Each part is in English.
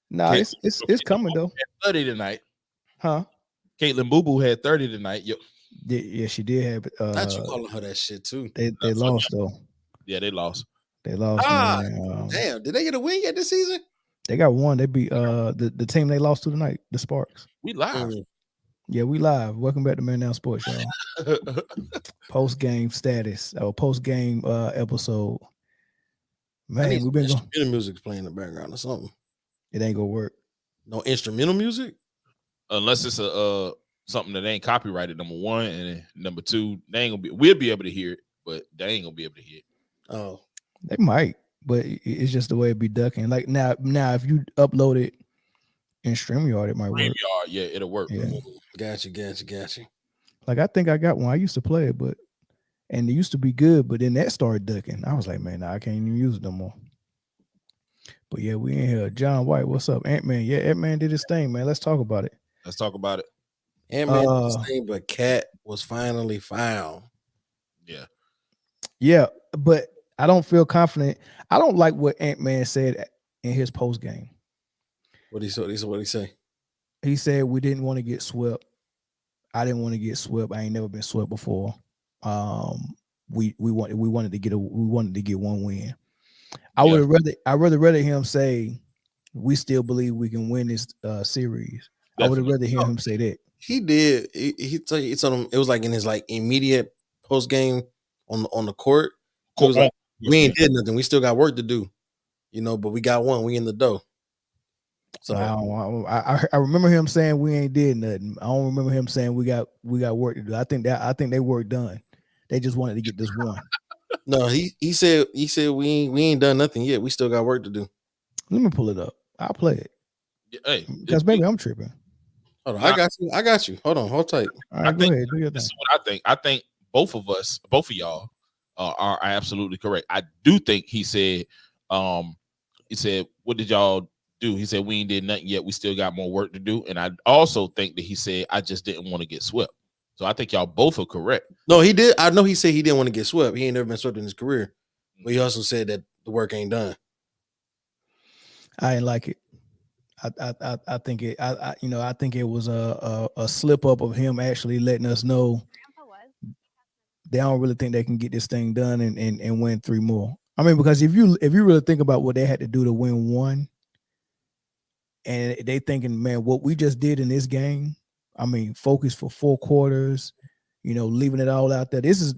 Nah, it's coming though. 30 tonight, huh? Caitlin Boo Boo had 30 tonight. Yeah, she did have. Not you calling her that shit too. They lost though. Yeah, they lost. They lost. Man. Damn, did they get a win yet this season? They got one. They beat the team they lost to tonight, the Sparks. We live. Yeah, we live. Welcome back to Man Down Sports, y'all. Post game status or post game episode. Man, we've been instrumental music playing in the background or something. It ain't gonna work. No instrumental music, unless it's a something that ain't copyrighted. Number one, and number two, they ain't gonna be. We'll be able to hear it, but they ain't gonna be able to hear it. Oh, they might, but it's just the way it be ducking. Like now, if you upload it in StreamYard, it might work. Yeah, it'll work. Yeah. Gotcha. Like I think I got one. I used to play it, and it used to be good, but then that started ducking. I was like, man, I can't even use it no more. But yeah, we in here. John White, what's up? Ant-Man. Yeah, Ant-Man did his thing, man. Let's talk about it. Ant-Man did his thing, but Cat was finally found. Yeah, but I don't feel confident. I don't like what Ant-Man said in his post game. What he say? He said we didn't want to get swept. I didn't want to get swept. I ain't never been swept before. We wanted to get one win. I'd rather him say we still believe we can win this series. Definitely. I would have rather hear him say that. He did. He told him it was like in his like immediate post game on the court. It was like, we ain't did nothing. We still got work to do, but we got one. We in the dough. So I remember him saying we ain't did nothing. I don't remember him saying we got work to do. I think they work done. They just wanted to get this one. No, he said we ain't done nothing yet. We still got work to do. Let me pull it up. I'll play it. Hey, because maybe I'm tripping. Hold on, I got you. Hold tight. All right, go ahead. Do your thing. This is what I think. I think both of y'all are absolutely correct. I do think he said, what did y'all do? He said we ain't did nothing yet. We still got more work to do. And I also think that he said I just didn't want to get swept. So I think y'all both are correct. No, he did. I know he said he didn't want to get swept. He ain't never been swept in his career. But he also said that the work ain't done. I didn't like it. I think it. I think it was a slip up of him actually letting us know they don't really think they can get this thing done and win 3 more. I mean, because if you really think about what they had to do to win 1, and they thinking, man, what we just did in this game. I mean, focus for 4 quarters, leaving it all out there. This was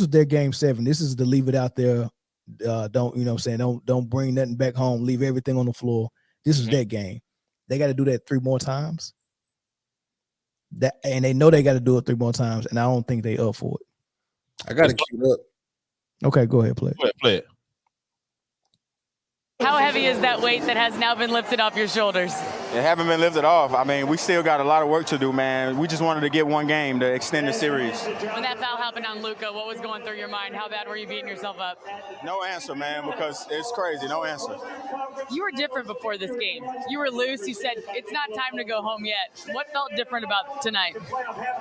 their game 7. This is the leave it out there. Don't bring nothing back home. Leave everything on the floor. This is that game. They got to do that 3 more times. And they know they got to do it 3 more times. And I don't think they up for it. I got to keep it up. Okay, go ahead, play it. How heavy is that weight that has now been lifted off your shoulders? It haven't been lifted off. I mean, we still got a lot of work to do, man. We just wanted to get 1 game to extend the series. When that foul happened on Luka, what was going through your mind? How bad were you beating yourself up? No answer, man, because it's crazy. No answer. You were different before this game. You were loose. You said, it's not time to go home yet. What felt different about tonight?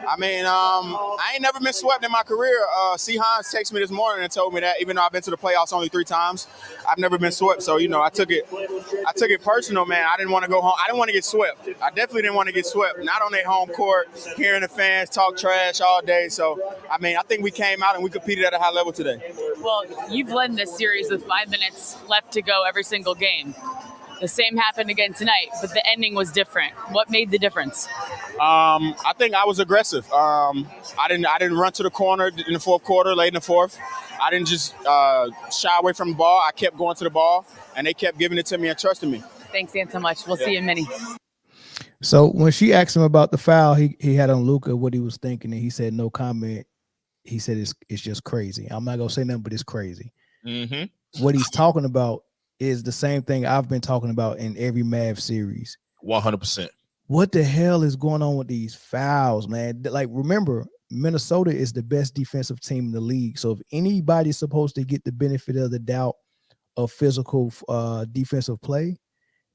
I mean, I ain't never been swept in my career. C. Hines texted me this morning and told me that even though I've been to the playoffs only 3 times, I've never been swept. So, I took it personal, man. I didn't want to go home. I didn't want to get swept. I definitely didn't want to get swept. Not on their home court, hearing the fans talk trash all day. So, I mean, I think we came out and we competed at a high level today. Well, you've led this series with 5 minutes left to go every single game. The same happened again tonight, but the ending was different. What made the difference? I think I was aggressive. I didn't run to the corner in the 4th quarter, late in the 4th. I didn't just shy away from the ball. I kept going to the ball, and they kept giving it to me and trusting me. Thanks, Dan, so much. We'll see you in mini. So when she asked him about the foul he had on Luka, what he was thinking, and he said no comment. He said it's just crazy. I'm not gonna say nothing, but it's crazy. Mm-hmm. What he's talking about is the same thing I've been talking about in every Mavs series. 100%. What the hell is going on with these fouls, man? Like, remember, Minnesota is the best defensive team in the league. So if anybody's supposed to get the benefit of the doubt of physical defensive play,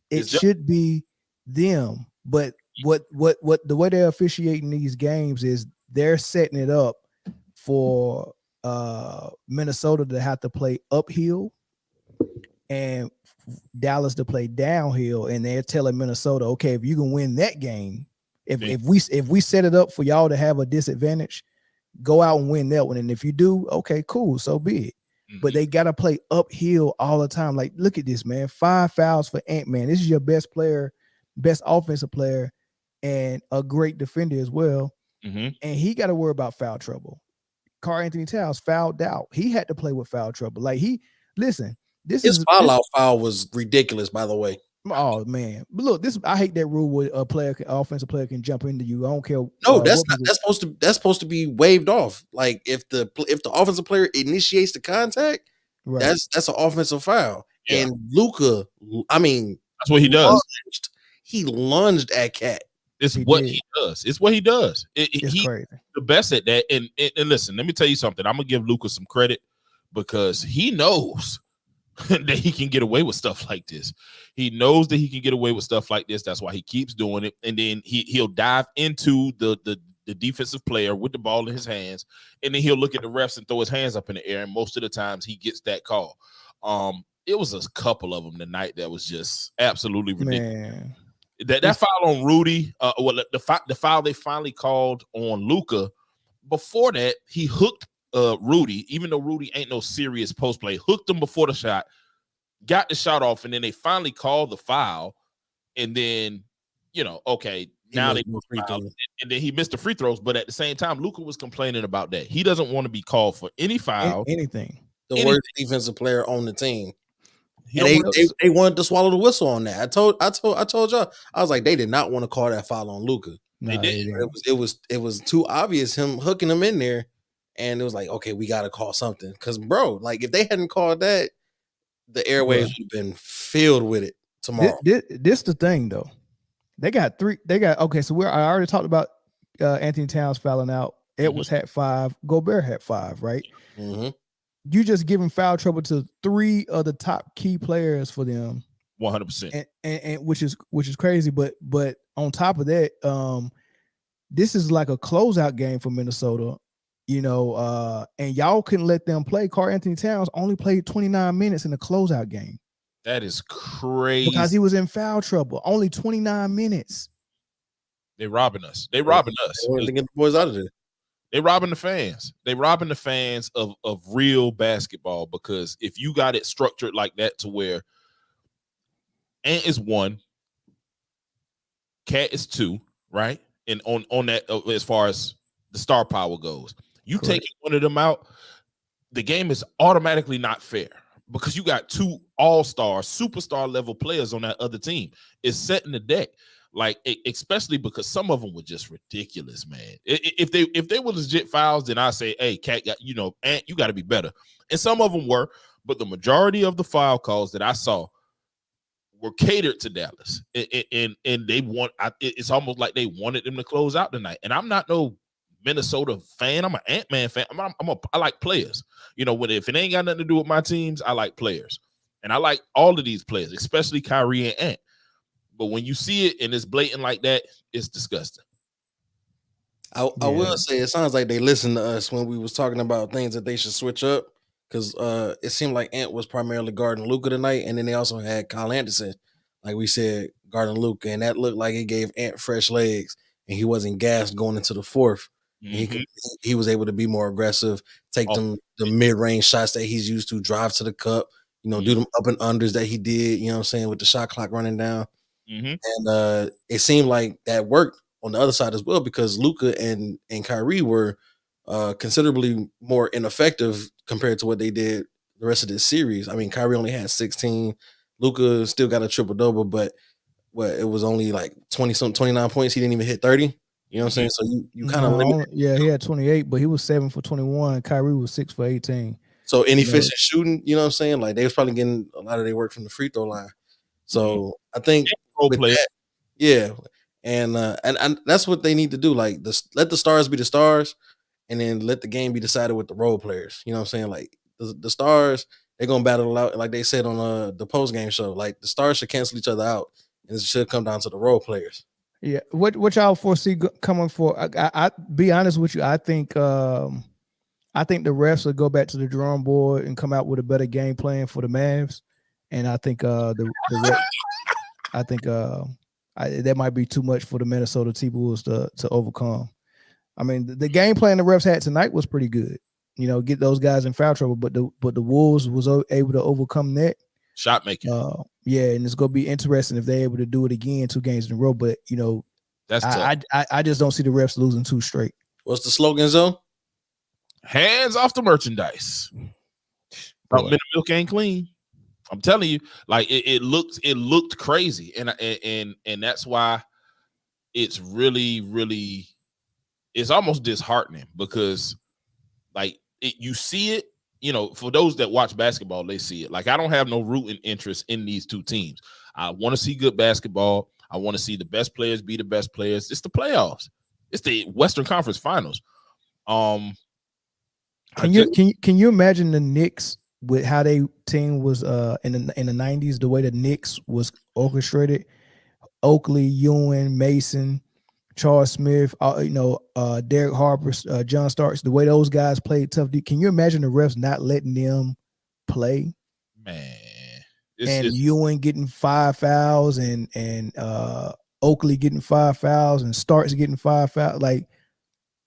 it should be them. But what the way they're officiating these games is they're setting it up for Minnesota to have to play uphill and Dallas to play downhill, and they're telling Minnesota, okay, if you can win that game, if we set it up for y'all to have a disadvantage, go out and win that one. And if you do, okay, cool, so be it. But they gotta play uphill all the time. Like, look at this, man. 5 fouls for Ant-Man. This is your best player, best offensive player, and a great defender as well. And he got to worry about foul trouble. Karl-Anthony Towns fouled out. He had to play with foul trouble. Like, his foul was ridiculous, by the way. Oh man, but look, I hate that rule where offensive player can jump into you. I don't care. No, that's supposed to be waived off. Like, if the offensive player initiates the contact, right, that's an offensive foul. Yeah. And Luka, I mean, that's what he does. He lunged at Cat. It's what he does. It's what he does. He's crazy. The best at that. And listen, let me tell you something. I'm gonna give Luka some credit because he knows that he can get away with stuff like this. He knows that he can get away with stuff like this. That's why he keeps doing it. And then he'll dive into the defensive player with the ball in his hands, and then he'll look at the refs and throw his hands up in the air. And most of the times he gets that call. It was a couple of them tonight that was just absolutely ridiculous. Man. That foul on Rudy, the foul they finally called on Luka. Before that, he hooked Rudy, even though Rudy ain't no serious post play, hooked him before the shot, got the shot off, and then they finally called the foul. And then, okay, now they foul, and then he missed the free throws. But at the same time, Luka was complaining about that. He doesn't want to be called for any foul, anything. The worst defensive player on the team. And they wanted to swallow the whistle on that. I told y'all, I was like, they did not want to call that foul on Luka. They did. It was too obvious him hooking him in there. And it was like, okay, we got to call something. Because, bro, like, if they hadn't called that, the airwaves would have been filled with it tomorrow. This the thing, though. Okay, so I already talked about Anthony Towns fouling out. Edwards had 5. Gobert had 5, right? Mm-hmm. You just giving foul trouble to 3 of the top key players for them. 100%. And which is crazy. But on top of that, this is like a closeout game for Minnesota. And y'all couldn't let them play. Karl-Anthony Towns only played 29 minutes in the closeout game. That is crazy. Because he was in foul trouble. Only 29 minutes. They're robbing us. They want to get the boys out of there. They robbing the fans. They robbing the fans of real basketball, because if you got it structured like that to where Ant is 1, Cat is 2, right? And on that, as far as the star power goes, you taking one of them out, the game is automatically not fair, because you got 2 all-star, superstar level players on that other team. It's setting the deck. Like, especially because some of them were just ridiculous, man. If they were legit fouls, then I say, hey, Cat, Ant, you got to be better. And some of them were, but the majority of the foul calls that I saw were catered to Dallas, and they want. It's almost like they wanted them to close out tonight. And I'm not no Minnesota fan. I'm an Ant-Man fan. I like players. If it ain't got nothing to do with my teams, I like players, and I like all of these players, especially Kyrie and Ant. But when you see it and it's blatant like that, it's disgusting. I will say, it sounds like they listened to us when we was talking about things that they should switch up, because it seemed like Ant was primarily guarding Luka tonight, and then they also had Kyle Anderson, like we said, guarding Luka, and that looked like it gave Ant fresh legs, and he wasn't gassed going into the 4th. Mm-hmm. He was able to be more aggressive, take the mid-range shots that he's used to, drive to the cup, do them up and unders that he did, with the shot clock running down. Mm-hmm. And it seemed like that worked on the other side as well, because Luka and Kyrie were considerably more ineffective compared to what they did the rest of this series. I mean, Kyrie only had 16. Luka still got a triple-double, but it was only like 29 points. He didn't even hit 30. You know what I'm saying? So you kind of limit. Yeah, he had 28, but he was 7 for 21. Kyrie was 6 for 18. So inefficient shooting, you know what I'm saying? Like, they was probably getting a lot of their work from the free throw line. So I think and that's what they need to do. Like, let the stars be the stars, and then let the game be decided with the role players. You know what I'm saying? Like, the stars, they're gonna battle it out, like they said on the Postgame show. Like, the stars should cancel each other out, and it should come down to the role players. Yeah, what y'all foresee coming for? I be honest with you, I think the refs will go back to the drawing board and come out with a better game plan for the Mavs. and I think the ref, I think that might be too much for the Minnesota T-Bulls to overcome. I mean, the game plan the refs had tonight was pretty good. You know, get those guys in foul trouble, but the Wolves was able to overcome that. Shot making. Yeah, and it's gonna be interesting if they're able to do it again 2 games in a row. But you know, that's tough. I just don't see the refs losing 2 straight. What's the slogan, Zoe? Hands off the merchandise. Milk ain't clean. I'm telling you, like it looked crazy, and that's why it's really it's almost disheartening because like you see it. You know, for those that watch basketball, they see it. Like I don't have no rooting interest in these 2 teams. I want to see good basketball. I want to see the best players be the best players. It's the playoffs. It's the Western Conference Finals. Can you imagine the Knicks with how they team was in the 90s, the way the Knicks was orchestrated? Oakley, Ewing, Mason, Charles Smith, Derek Harper, John Starks, the way those guys played tough. Can you imagine the refs not letting them play? Man. Ewing getting 5 fouls and Oakley getting 5 fouls and Starks getting 5 fouls. Like,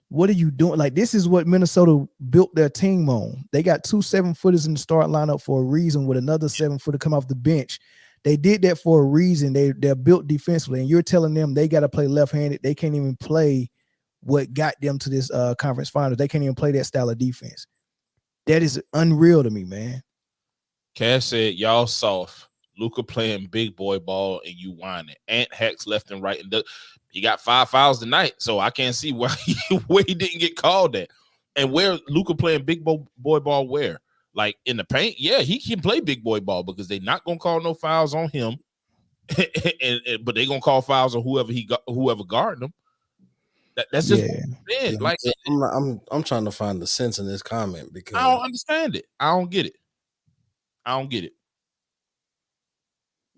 what are you doing? Like, this is what Minnesota built their team on. They got 2 7-footers in the start lineup for a reason with another 7-footer come off the bench. They did that for a reason. They're built defensively, and you're telling them they got to play left-handed. They can't even play what got them to this conference finals. They can't even play that style of defense. That is unreal to me, man. Cash said, y'all soft. Luka playing big boy ball and you whining. Ant hacks left and right. And he got 5 fouls tonight, so I can't see where he didn't get called at. And where Luka playing big boy ball where? Like in the paint? Yeah, he can play big boy ball because they're not going to call no fouls on him. But they're going to call fouls on whoever guarding him. That's just like I'm trying to find the sense in this comment because I don't understand it. I don't get it.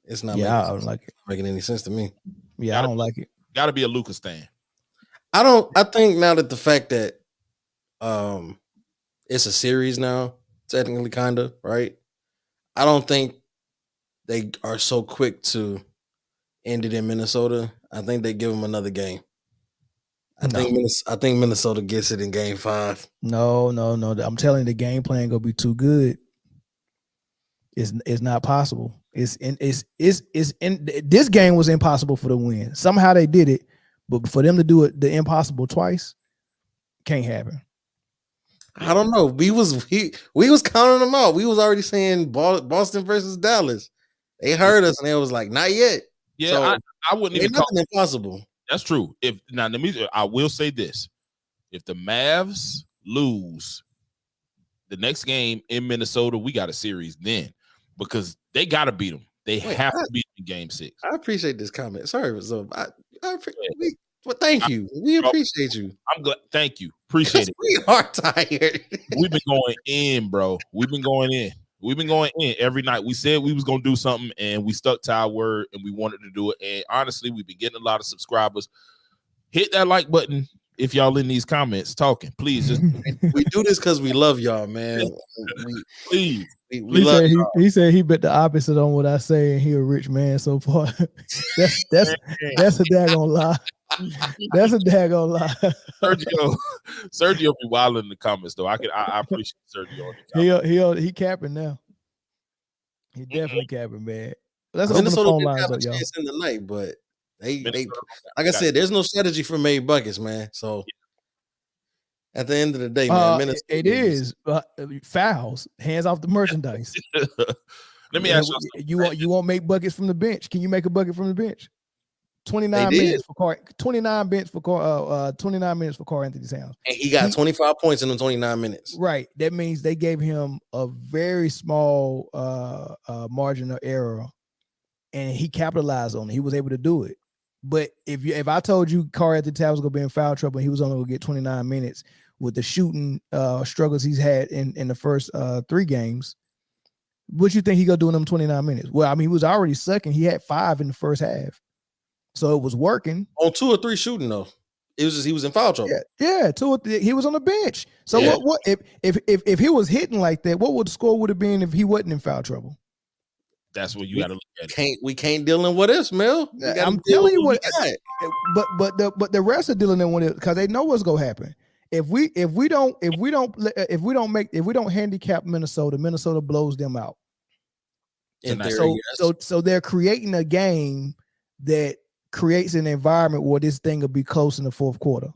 It's not I don't like it. Making any sense to me. Yeah, I don't like it. Got to be a Luka stan. I think now that the fact that it's a series now, technically kind of, right? I don't think they are so quick to end it in Minnesota. I think they give them another game. I think Minnesota gets it in game 5. No. I'm telling you, the game plan gonna be too good. It's not possible. This game was impossible for the win. Somehow they did it, but for them to do it the impossible twice, can't happen. I don't know. We was counting them out. We was already saying Boston versus Dallas. They heard us and they was like, not yet. Yeah, so I wouldn't even call it impossible. That's true. I will say this: if the Mavs lose the next game in Minnesota, we got a series then because they got to beat them. They have to beat in game 6. I appreciate this comment. Sorry, so well, thank you. We appreciate you. I'm glad. Thank you. Appreciate it. We are tired. We've been going in, bro. We've been going in every night. We said we was gonna do something, and we stuck to our word, and we wanted to do it. And honestly, we've been getting a lot of subscribers. Hit that like button if y'all in these comments talking. Please, just we do this because we love y'all, man. Please. He said he bet the opposite on what I say, and he a rich man so far. that's a daggone lie. That's a daggone lie. Sergio be wild in the comments though. I appreciate Sergio. In the comments. He capping now. He definitely capping, man. Let's open the phone lines up, y'all. In the night, but they like I said, there's no strategy for made buckets, man. So at the end of the day, man, it is fouls, hands off the merchandise. Let me ask you. You won't make buckets from the bench? Can you make a bucket from the bench? 29 minutes for Carl. 29 minutes for Carl Anthony Towns, and he got 25 points in the 29 minutes. Right. That means they gave him a very small margin of error, and he capitalized on it. He was able to do it. But if I told you Carl Anthony Towns was gonna be in foul trouble, and he was only gonna get 29 minutes with the shooting struggles he's had in the first 3 games, what you think he gonna do in them 29 minutes? Well, I mean, he was already sucking. He had 5 in the first half. So it was working on 2 or 3 shooting though. It was just he was in foul trouble. Yeah, 2 or 3. He was on the bench. So what if he was hitting like that? What would the score would have been if he wasn't in foul trouble? That's what you got to look at. We can't deal in what ifs, Mel. I'm telling you what. But the refs are dealing with it because they know what's gonna happen. If we don't handicap Minnesota blows them out. So they're creating a game that creates an environment where this thing will be close in the fourth quarter.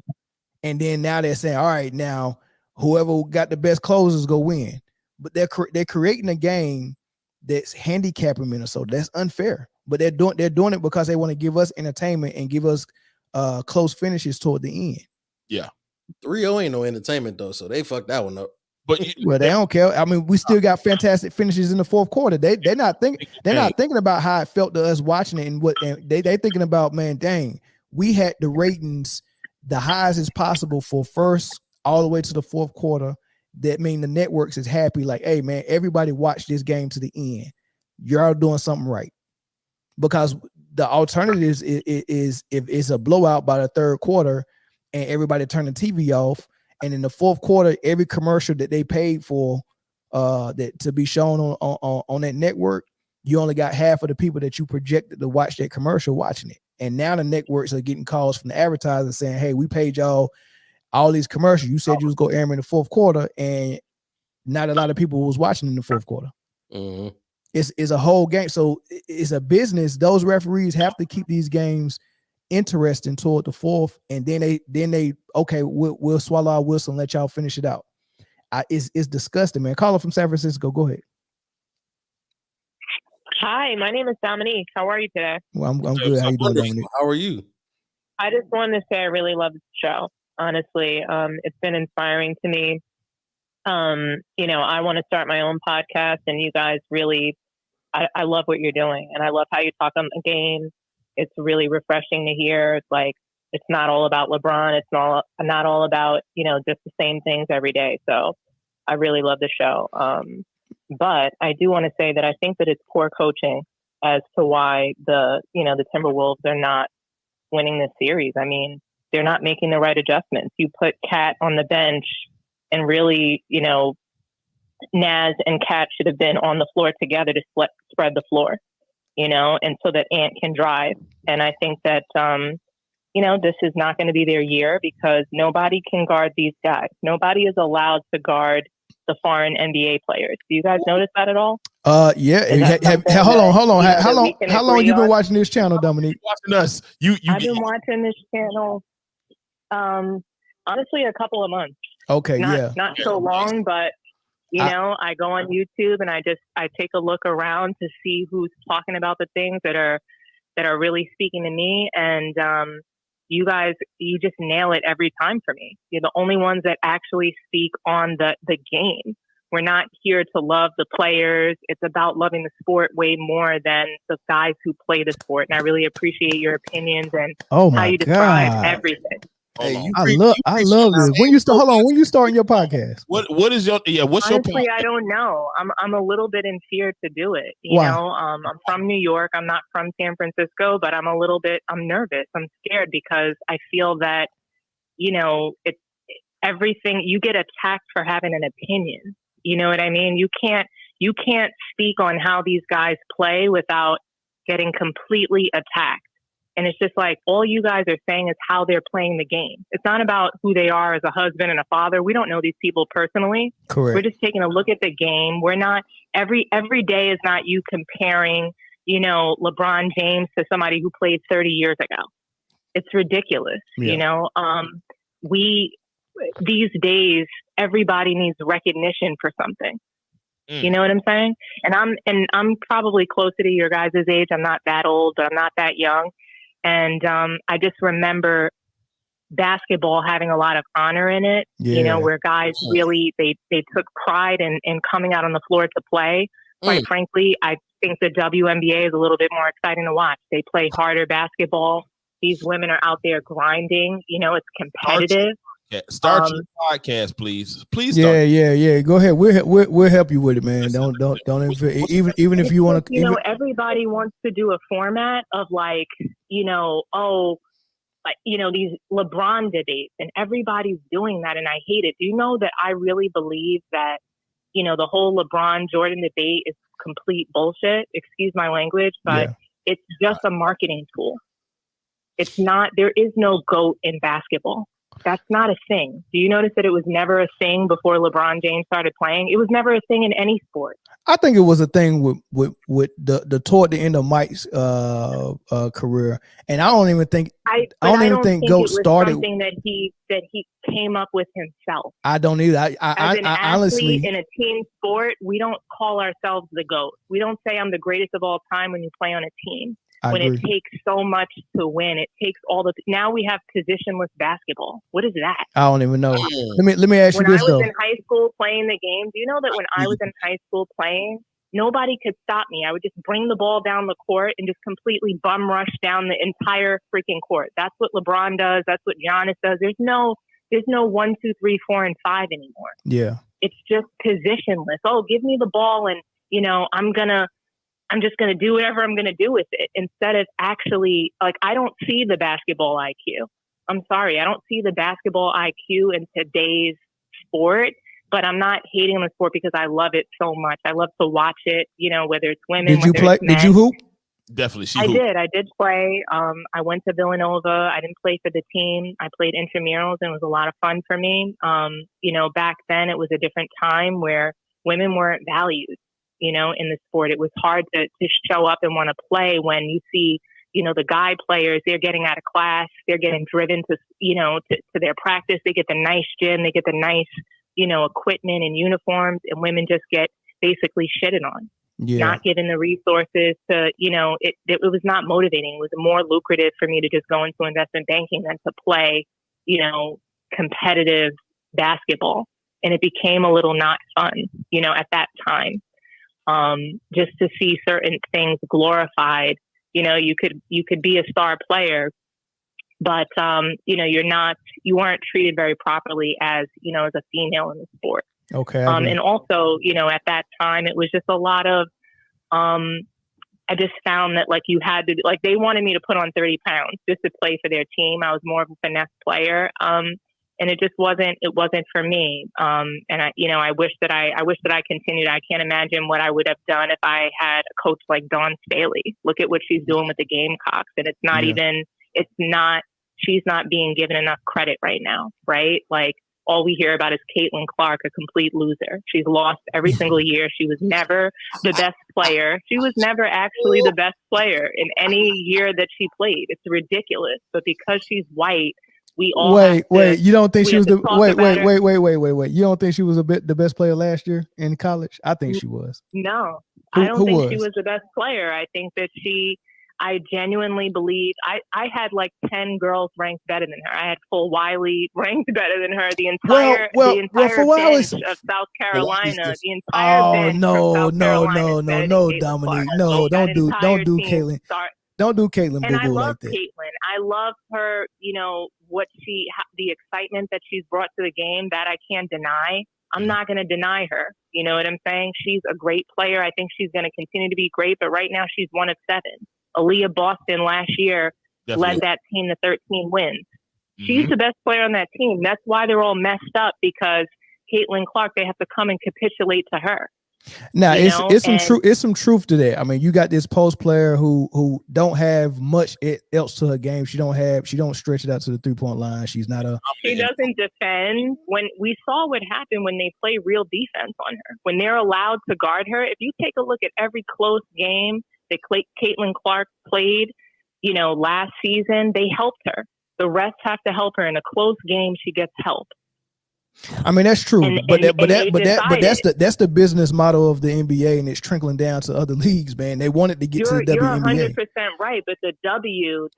And then now they're saying, all right, now whoever got the best closers go win. But they're creating a game that's handicapping Minnesota. That's unfair. But they're doing it because they want to give us entertainment and give us close finishes toward the end. Yeah. 3-0 ain't no entertainment though, so they fucked that one up. But well, they don't care. I mean, we still got fantastic finishes in the fourth quarter. They're not thinking about how it felt to us watching it and what they thinking about, man, dang, we had the ratings the highest as possible for first all the way to the fourth quarter. That mean the networks is happy, like, hey man, everybody watch this game to the end. You're doing something right. Because the alternative is if it's a blowout by the third quarter and everybody turn the TV off, and in the fourth quarter, every commercial that they paid for that to be shown on that network, you only got half of the people that you projected to watch that commercial watching it. And now the networks are getting calls from the advertisers saying, hey, we paid y'all all these commercials. You said you was going to air them in the fourth quarter, and not a lot of people was watching in the fourth quarter. Mm-hmm. It's a whole game. So it's a business. Those referees have to keep these games interesting toward the fourth, and then they okay, we'll swallow our whistle and let y'all finish it out. It's disgusting, man. Caller from San Francisco, go ahead. Hi, my name is Dominique. How are you today? Well, I'm good. How you doing, Dominique? How are you? I just wanted to say I really love the show. Honestly, it's been inspiring to me. I want to start my own podcast, and you guys really, I love what you're doing, and I love how you talk on the game. It's really refreshing to hear. It's like, it's not all about LeBron. It's not all about, just the same things every day. So I really love the show. But I do want to say that I think that it's poor coaching as to why the Timberwolves are not winning this series. I mean, they're not making the right adjustments. You put Cat on the bench, and really, Naz and Cat should have been on the floor together to spread the floor, and so that Ant can drive. And I think that, this is not going to be their year because nobody can guard these guys. Nobody is allowed to guard the foreign NBA players. Do you guys notice that at all? Yeah. Hold on. How long you been watching this channel, Dominique? Watching us. I've been watching this channel, honestly, a couple of months. Okay, not so long, but I go on YouTube and I take a look around to see who's talking about the things that are really speaking to me. And you guys, you just nail it every time for me. You're the only ones that actually speak on the game. We're not here to love the players. It's about loving the sport way more than the guys who play the sport. And I really appreciate your opinions and how you describe everything. Hey, I love this. When you starting your podcast? What is your what's Honestly, your podcast? I don't know. I'm a little bit in fear to do it. Why? I'm from New York. I'm not from San Francisco, but I'm nervous. I'm scared because I feel that, it's everything. You get attacked for having an opinion. You know what I mean? You can't speak on how these guys play without getting completely attacked. And it's just like, all you guys are saying is how they're playing the game. It's not about who they are as a husband and a father. We don't know these people personally. Correct. We're just taking a look at the game. We're not, every day is not you comparing, LeBron James to somebody who played 30 years ago. It's ridiculous. Yeah. These days, everybody needs recognition for something. You know what I'm saying? And I'm probably closer to your guys' age. I'm not that old, but I'm not that young. And I just remember basketball having a lot of honor in it, where guys really, they took pride in coming out on the floor to play. Quite frankly, I think the WNBA is a little bit more exciting to watch. They play harder basketball. These women are out there grinding. It's competitive. Start your podcast, please. Please. Yeah. Go ahead. We'll help you with it, man. Don't even if you want to. Everybody wants to do a format of these LeBron debates, and everybody's doing that, and I hate it. Do you know that I really believe that the whole LeBron Jordan debate is complete bullshit. Excuse my language, but it's just a marketing tool. It's not, there is no GOAT in basketball. That's not a thing. Do you notice that it was never a thing before LeBron James started playing? It was never a thing in any sport. I think it was a thing with the toward the end of Mike's career, and I don't even think I don't even think GOAT started something that he came up with himself. I don't either. As an athlete honestly, in a team sport, we don't call ourselves the GOAT. We don't say I'm the greatest of all time when you play on a team. When it takes so much to win, it takes all the. Now we have positionless basketball. What is that? I don't even know. Let me ask you this though. When I was in high school playing the game, do you know that when I was in high school playing, nobody could stop me. I would just bring the ball down the court and just completely bum rush down the entire freaking court. That's what LeBron does. That's what Giannis does. There's no 1, 2, 3, 4, and 5 anymore. Yeah, it's just positionless. Oh, give me the ball, and I'm just going to do whatever I'm going to do with it, instead of actually, like, I don't see the basketball IQ. I'm sorry. I don't see the basketball IQ in today's sport, but I'm not hating on the sport because I love it so much. I love to watch it, whether it's women. Did you play? Did you hoop? Definitely. I did play. I went to Villanova. I didn't play for the team. I played intramurals, and it was a lot of fun for me. Back then it was a different time where women weren't valued. In the sport, it was hard to show up and want to play when you see, the guy players, they're getting out of class, they're getting driven to their practice. They get the nice gym, they get the nice, equipment and uniforms, and women just get basically shitted on, not given the resources to, it was not motivating. It was more lucrative for me to just go into investment banking than to play, competitive basketball. And it became a little not fun, at that time. Just to see certain things glorified, you could be a star player, but, you weren't treated very properly as a female in the sport. Okay. And also, at that time, it was just a lot of, I just found that, like, you had to, like, they wanted me to put on 30 pounds just to play for their team. I was more of a finesse player. And it just wasn't for me. And I wish that I continued. I can't imagine what I would have done if I had a coach like Dawn Staley. Look at what she's doing with the Gamecocks. And she's not being given enough credit right now, right? Like, all we hear about is Caitlin Clark, a complete loser. She's lost every single year. She was never the best player. She was never actually the best player in any year that she played. It's ridiculous. But because she's white, we all wait. You don't think she was the wait. You don't think she was the best player last year in college? I think she was. No, I don't think she was the best player. I think that I genuinely believe I had like 10 girls ranked better than her. I had Full Wiley ranked better than her. The entire bench of South Carolina. The entire bench of South Carolina. No, Dominique. No, don't do Caitlin. Don't do Caitlin Big Big like that. Caitlin. I love her, the excitement that she's brought to the game, that I can't deny. I'm not going to deny her. You know what I'm saying? She's a great player. I think she's going to continue to be great, but right now she's one of 7. Aaliyah Boston last year led that team to 13 wins. She's the best player on that team. That's why they're all messed up, because Caitlin Clark, they have to come and capitulate to her. Now it's some truth to that. I mean, you got this post player who don't have much else to her game. She don't stretch it out to the 3-point line. She doesn't defend. When we saw what happened when they play real defense on her, when they're allowed to guard her. If you take a look at every close game that Caitlin Clark played, last season, they helped her. The refs have to help her. In a close game, she gets help. I mean, that's true, but that's the business model of the NBA, and it's trickling down to other leagues, man. They wanted to get to the WNBA. You're 100% right, but the W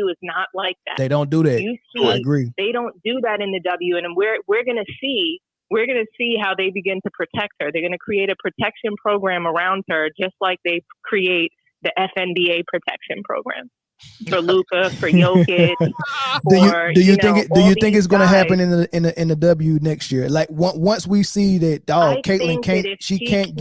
is not like that. They don't do that. I agree. They don't do that in the W, and we're gonna see how they begin to protect her. They're gonna create a protection program around her, just like they create the FNBA protection program. For Luka, for Jokic, do you think it's going to happen in the W next year? Like once we see that Caitlin can't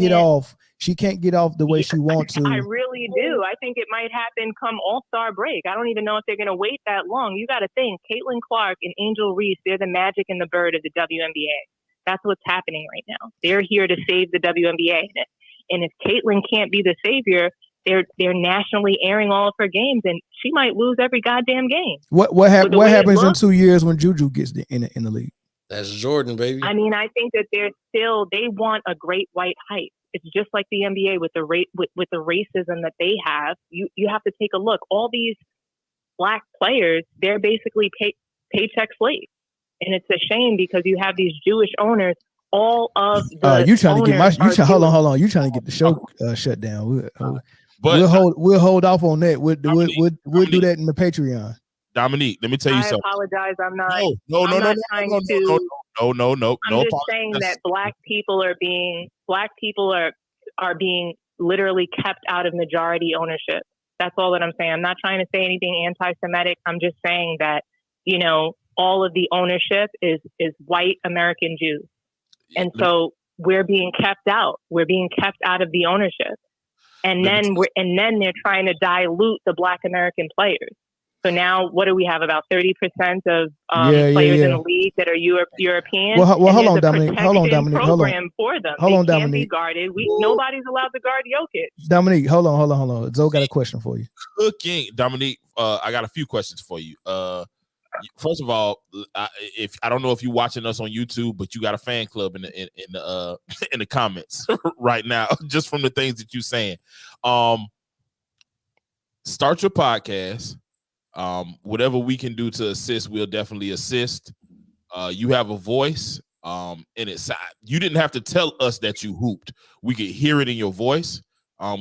get off the way she wants to. I really do. I think it might happen come All-Star break. I don't even know if they're going to wait that long. You got to think, Caitlin Clark and Angel Reese, they're the Magic and the Bird of the WNBA. That's what's happening right now. They're here to save the WNBA. if Caitlyn can't be the savior, they're nationally airing all of her games, and she might lose every goddamn game. What happens in 2 years when Juju gets in the league? That's Jordan, baby. I mean, I think that they want a great white hype. It's just like the NBA with the with the racism that they have. You have to take a look. All these Black players, they're basically paycheck slaves, and it's a shame because you have these Jewish owners. All of the you trying to get hold on. You trying to get the show shut down? We'll hold off on that. We'll do that in the Patreon. Dominique, let me tell you something. I apologize. I'm not. No. I'm just saying that Black people are being literally kept out of majority ownership. That's all that I'm saying. I'm not trying to say anything anti-Semitic. I'm just saying that, all of the ownership is white American Jews. And so we're being kept out. We're being kept out of the ownership. And then they're trying to dilute the Black American players. So now, what do we have? About 30% of players in the league that are European. Well, hold on, Dominique. Program for them. They can't be guarded. Nobody's allowed to guard Jokic. Dominique, hold on. Zoe got a question for you. Cooking, Dominique. I got a few questions for you. First of all, I don't know if you're watching us on YouTube, but you got a fan club in the comments right now, just from the things that you're saying. Start your podcast. Whatever we can do to assist, we'll definitely assist. You have a voice, and you didn't have to tell us that you hooped. We could hear it in your voice.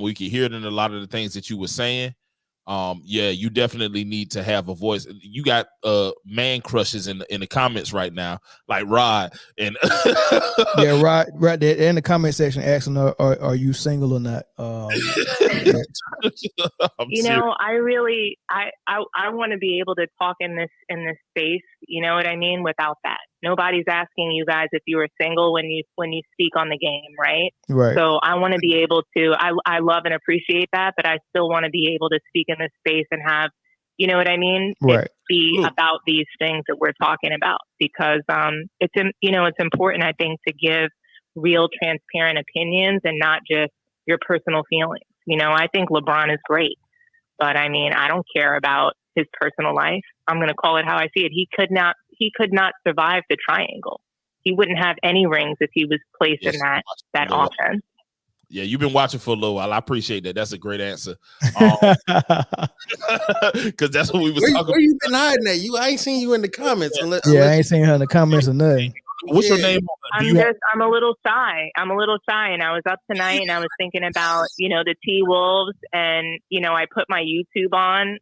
We could hear it in a lot of the things that you were saying. You definitely need to have a voice. You got man crushes in the comments right now, like Rod and right there in the comment section asking, are you single or not? I want to be able to talk in this space. You know what I mean? Without that, nobody's asking you guys if you were single when you speak on the game, right? Right. So I want to be able to. I love and appreciate that, but I still want to be able to speak in this space and have, you know what I mean? Right. Be about these things that we're talking about, because it's important, I think, to give real, transparent opinions and not just your personal feelings. I think LeBron is great, but I mean, I don't care about his personal life. I'm going to call it how I see it. He could not survive the triangle. He wouldn't have any rings if he was placed in that offense. Yeah, you've been watching for a little while. I appreciate that. That's a great answer. Because that's what we was talking about. Where you been hiding at? I ain't seen you in the comments. I ain't seen her in the comments or nothing. What's your name? I'm a little shy. And I was up tonight and I was thinking about, the T-Wolves, and, I put my YouTube on,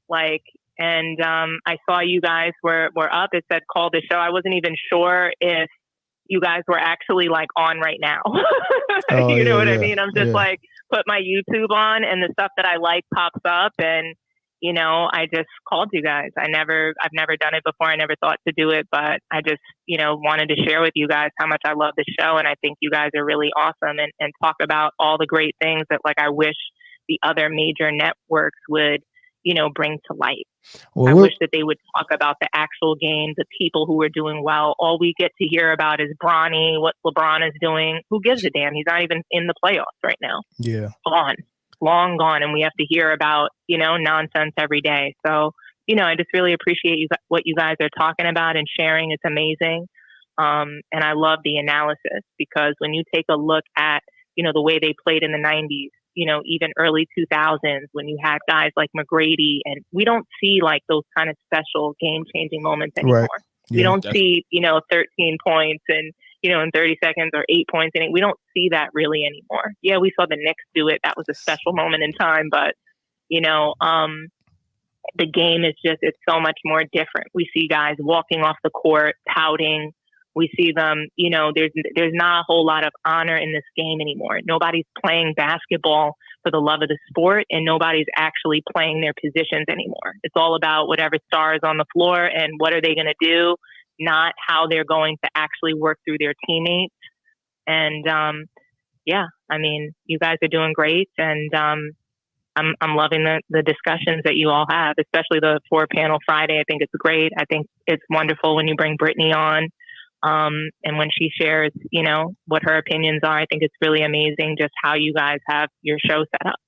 and I saw you guys were up. It said call the show. I wasn't even sure if you guys were actually on right now. You know what I mean? I'm just put my YouTube on, and the stuff that I like pops up, and I just called you guys. I've never done it before. I never thought to do it, but I just, wanted to share with you guys how much I love the show. And I think you guys are really awesome, and talk about all the great things that I wish the other major networks would, bring to light. I wish that they would talk about the actual game, the people who are doing well. All we get to hear about is Bronny, what LeBron is doing. Who gives a damn? He's not even in the playoffs right now. Yeah. Long gone. And we have to hear about, nonsense every day. So, I just really appreciate what you guys are talking about and sharing. It's amazing. And I love the analysis, because when you take a look at, the way they played in the 90s, even early 2000s, when you had guys like McGrady, and we don't see those kind of special game-changing moments anymore. Right. Yeah, we don't see, 13 points and, in 30 seconds, or 8 points. And we don't see that really anymore. Yeah, we saw the Knicks do it. That was a special moment in time. But, the game is it's so much more different. We see guys walking off the court, pouting. We see them, there's not a whole lot of honor in this game anymore. Nobody's playing basketball for the love of the sport, and nobody's actually playing their positions anymore. It's all about whatever star is on the floor and what are they going to do, not how they're going to actually work through their teammates. And you guys are doing great, and I'm loving the discussions that you all have, especially the 4-panel Friday. I think it's great. I think it's wonderful when you bring Brittany on. And when she shares, you know, what her opinions are, I think it's really amazing just how you guys have your show set up.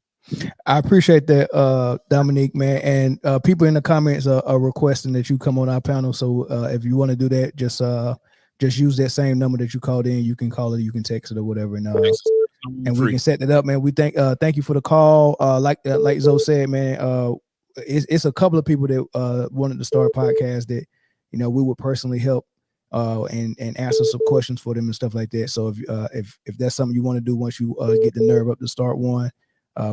I appreciate that, Dominique, man. And people in the comments are requesting that you come on our panel. So if you want to do that, just use that same number that you called in. You can call it, you can text it, or whatever, and we can set that up, man. We thank you for the call. Like Zoe said, man, it's a couple of people that wanted to start a podcast that, you know, we would personally help and answer some questions for them and stuff like that. So if that's something you want to do once you get the nerve up to start one,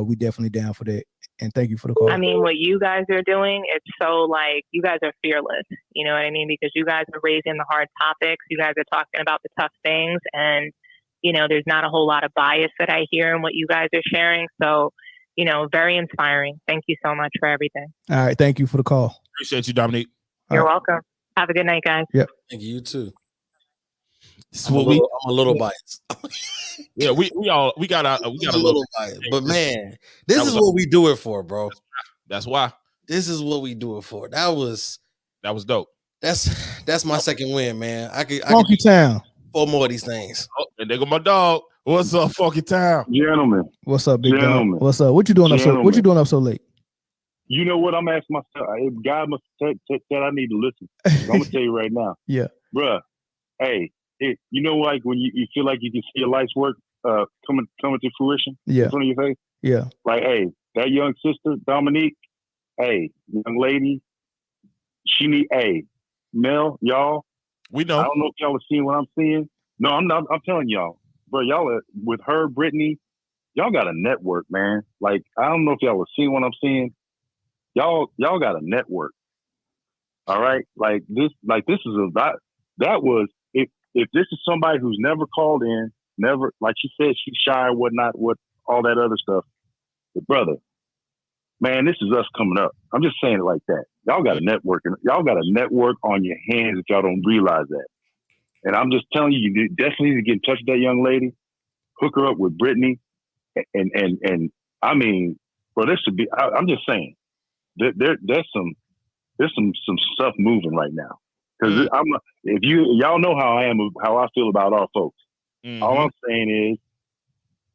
we definitely down for that. And thank you for the call. I mean, what you guys are doing, it's so like, you guys are fearless. You know what I mean? Because you guys are raising the hard topics. You guys are talking about the tough things. And, you know, there's not a whole lot of bias that I hear in what you guys are sharing. So, you know, very inspiring. Thank you so much for everything. All right. Thank you for the call. Appreciate you, Dominique. You're welcome. Have a good night, guys. Yep. Thank you, you too. I'm a little biased. Yeah, we got a little biased. But man, this is what we do it for, bro. That's why. This is what we do it for. That was dope. That's my second win, man. I could Funky Town. 4 more of these things. Oh, and there go my dog. What's up, Funky Town? Gentlemen. What's up, big Gentlemen. dog? What's up? What you doing up so? What you doing up so late? You know what? I'm asking myself. God must have said I need to listen. I'm gonna tell you right now. Yeah, bruh. Hey, you know, like when you feel like you can see your life's work coming to fruition in front of your face. Yeah. Like, hey, that young sister Dominique. Hey, young lady. She need. Hey, Mel, y'all. We know. I don't know if y'all are seeing what I'm seeing. No, I'm not. I'm telling y'all, bro. Y'all are, with her, Brittany. Y'all got a network, man. Like, I don't know if y'all are seeing what I'm seeing. Y'all got a network. All right, like this is that was if this is somebody who's never called in, never, like she said, she's shy, whatnot, what all that other stuff. But brother, man, this is us coming up. I'm just saying it like that. Y'all got a network, and y'all got a network on your hands if y'all don't realize that. And I'm just telling you, you definitely need to get in touch with that young lady, hook her up with Brittany, and I mean, bro, this should be. I'm just saying, there's some stuff moving right now. Because if y'all know how I am, how I feel about our folks. Mm-hmm. All I'm saying is,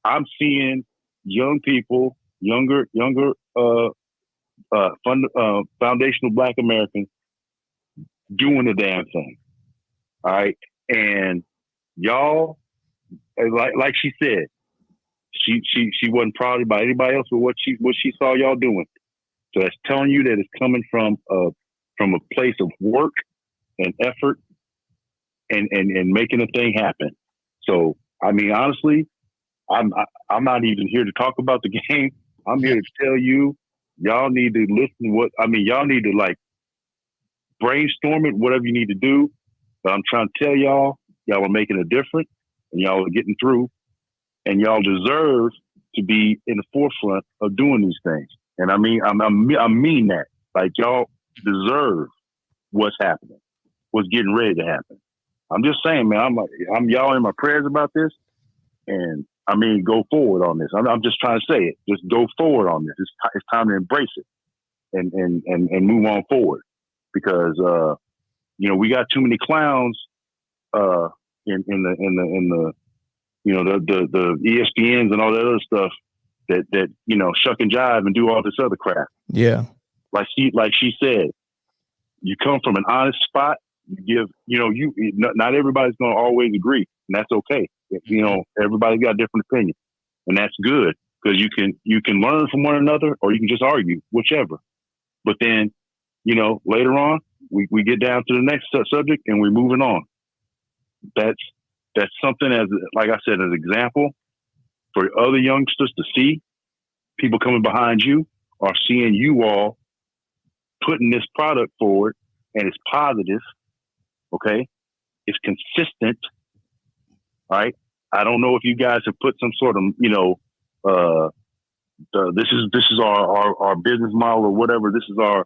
I'm seeing young people, younger, foundational Black Americans doing the damn thing. All right, and y'all, like she said, she wasn't proud about anybody else with what she saw y'all doing. So that's telling you that it's coming from a place of work and effort and making a thing happen. So, I mean, honestly, I'm not even here to talk about the game. I'm here to tell you, y'all need to listen. Y'all need to like brainstorm it, whatever you need to do. But I'm trying to tell y'all are making a difference, and y'all are getting through, and y'all deserve to be in the forefront of doing these things. And I mean, I mean that. Like, y'all deserve what's happening, what's getting ready to happen. I'm just saying, man. I'm y'all in my prayers about this, and I mean, go forward on this. I'm just trying to say it. Just go forward on this. It's time to embrace it and move on forward, because you know, we got too many clowns in the you know, the ESPNs and all that other stuff that you know, shuck and jive and do all this other crap. Yeah. Like she said, you come from an honest spot. You give, you know, not everybody's going to always agree, and that's okay. You know, everybody's got a different opinion, and that's good, because you can learn from one another, or you can just argue, whichever. But then, you know, later on, we get down to the next subject and we're moving on. That's something, as like I said, as an example for other youngsters to see. People coming behind you are seeing you all putting this product forward, and it's positive. Okay, it's consistent. Right? I don't know if you guys have put some sort of, you know, this is our business model or whatever. This is our